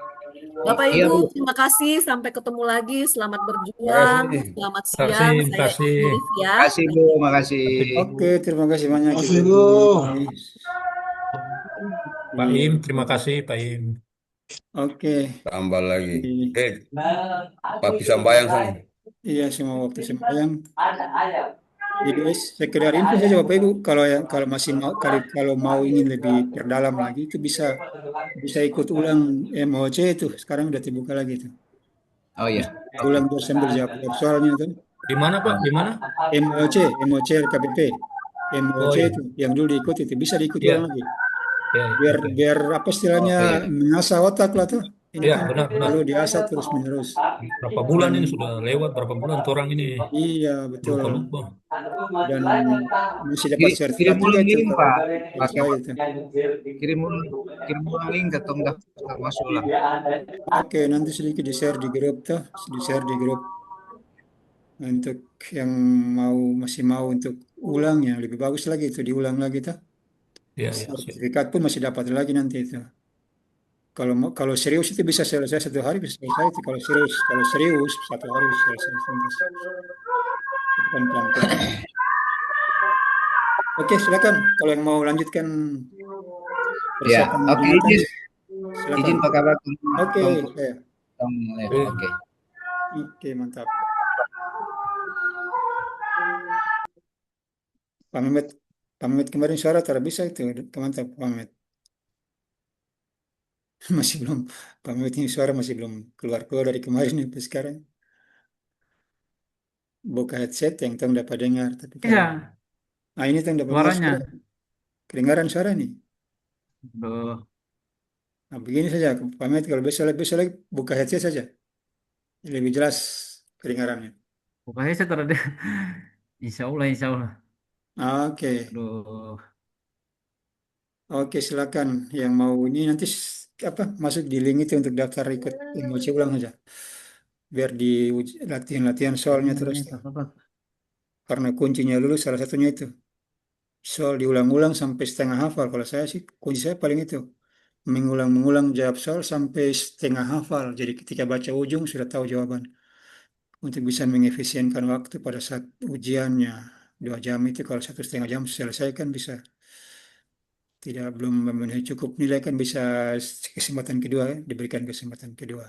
Bapak Iya, Ibu, Bu. terima kasih. Sampai ketemu lagi. Selamat Terima berjuang. kasih. Selamat Terima kasih, siang. terima Saya kasih. Liv ya. Makasih, Bu. Makasih. Oke, terima kasih banyak Makasih, Ibu. Bu. Pak Iya, Im, terima kasih Pak Im. oke. Tambah lagi. Di- Papi Sambayang sana. Iya, semua waktu sembahyang. Jadi sekedar info saja Bapak Ibu, kalau masih mau kalau mau ingin lebih perdalam lagi itu bisa ikut ulang MOC itu. Sekarang udah dibuka lagi itu. Oh iya. Ulang biar sambil jawab soalnya itu. Di mana Pak? Di mana? MOC LKPP. Oh MOC iya, itu yang dulu diikuti itu bisa diikuti iya, ulang lagi. iya, Biar oke. biar apa istilahnya Oke. mengasah otak lah tuh. Ini Iya, kan benar, benar. perlu diasah terus menerus. Berapa bulan Dan ini sudah lewat? Berapa bulan tuh orang ini iya betul. lupa-lupa. Dan masih dapat Kirim sertifikat juga ulang itu link, kalau Pak. selesai itu. Kirim ulang link ke tong daftar masuk lah. Oke, nanti sedikit di-share di grup tuh, di-share di grup untuk yang masih mau untuk ulang ya lebih bagus lagi itu diulang lagi tuh. Iya, iya, siap. Sertifikat pun masih dapat lagi nanti itu. Kalau serius itu bisa selesai 1 hari bisa selesai itu kalau serius 1 hari bisa selesai tuntas. Bukan pelan-pelan. Oke, silakan kalau yang mau lanjutkan Ya, persiapan oke, Jumatan, izin silakan. Pak Kabat. Oke, saya. Oke. Oke, mantap. Pak Mehmet kemarin suara tak bisa itu, mantap Pak Mehmet. Masih belum, Pak Mehmet ini suara masih belum keluar dari kemarin sampai sekarang. Buka headset yang tong dapat dengar, tapi kalau Iya, ini tong dapat dengar suaranya. suara, kedengaran suara nih. Aduh, Nah, begini saja, Pak Mehmet kalau besok lagi buka headset saja, lebih jelas kedengarannya. bukannya saya terada. Insya Allah, insya Allah. Oke, Aduh, oke silakan yang mau ini nanti masuk di link itu untuk daftar ikut emosi ulang saja, biar di latihan soalnya terus. Karena kuncinya dulu salah satunya itu. Soal diulang-ulang sampai setengah hafal. Kalau saya sih, kunci saya paling itu. Mengulang-mengulang jawab soal sampai setengah hafal. Jadi ketika baca ujung sudah tahu jawaban. Untuk bisa mengefisienkan waktu pada saat ujiannya. 2 jam itu kalau 1,5 jam selesaikan bisa. Belum memenuhi cukup nilai kan bisa kesempatan kedua, diberikan kesempatan kedua.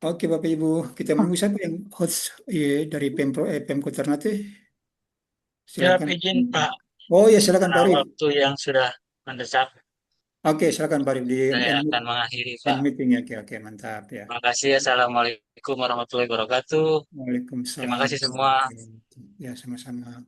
Oke Bapak Ibu, kita menunggu siapa yang host dari Pemkot Ternate. Siap Silakan. izin Pak, Oh ya silakan Pak karena Arif. waktu yang sudah mendesak, Oke, silakan Pak Arif di saya end akan mengakhiri Pak. meeting ya. Oke, mantap ya. Terima kasih. Assalamualaikum warahmatullahi wabarakatuh. Terima Waalaikumsalam. kasih semua. Ya sama-sama.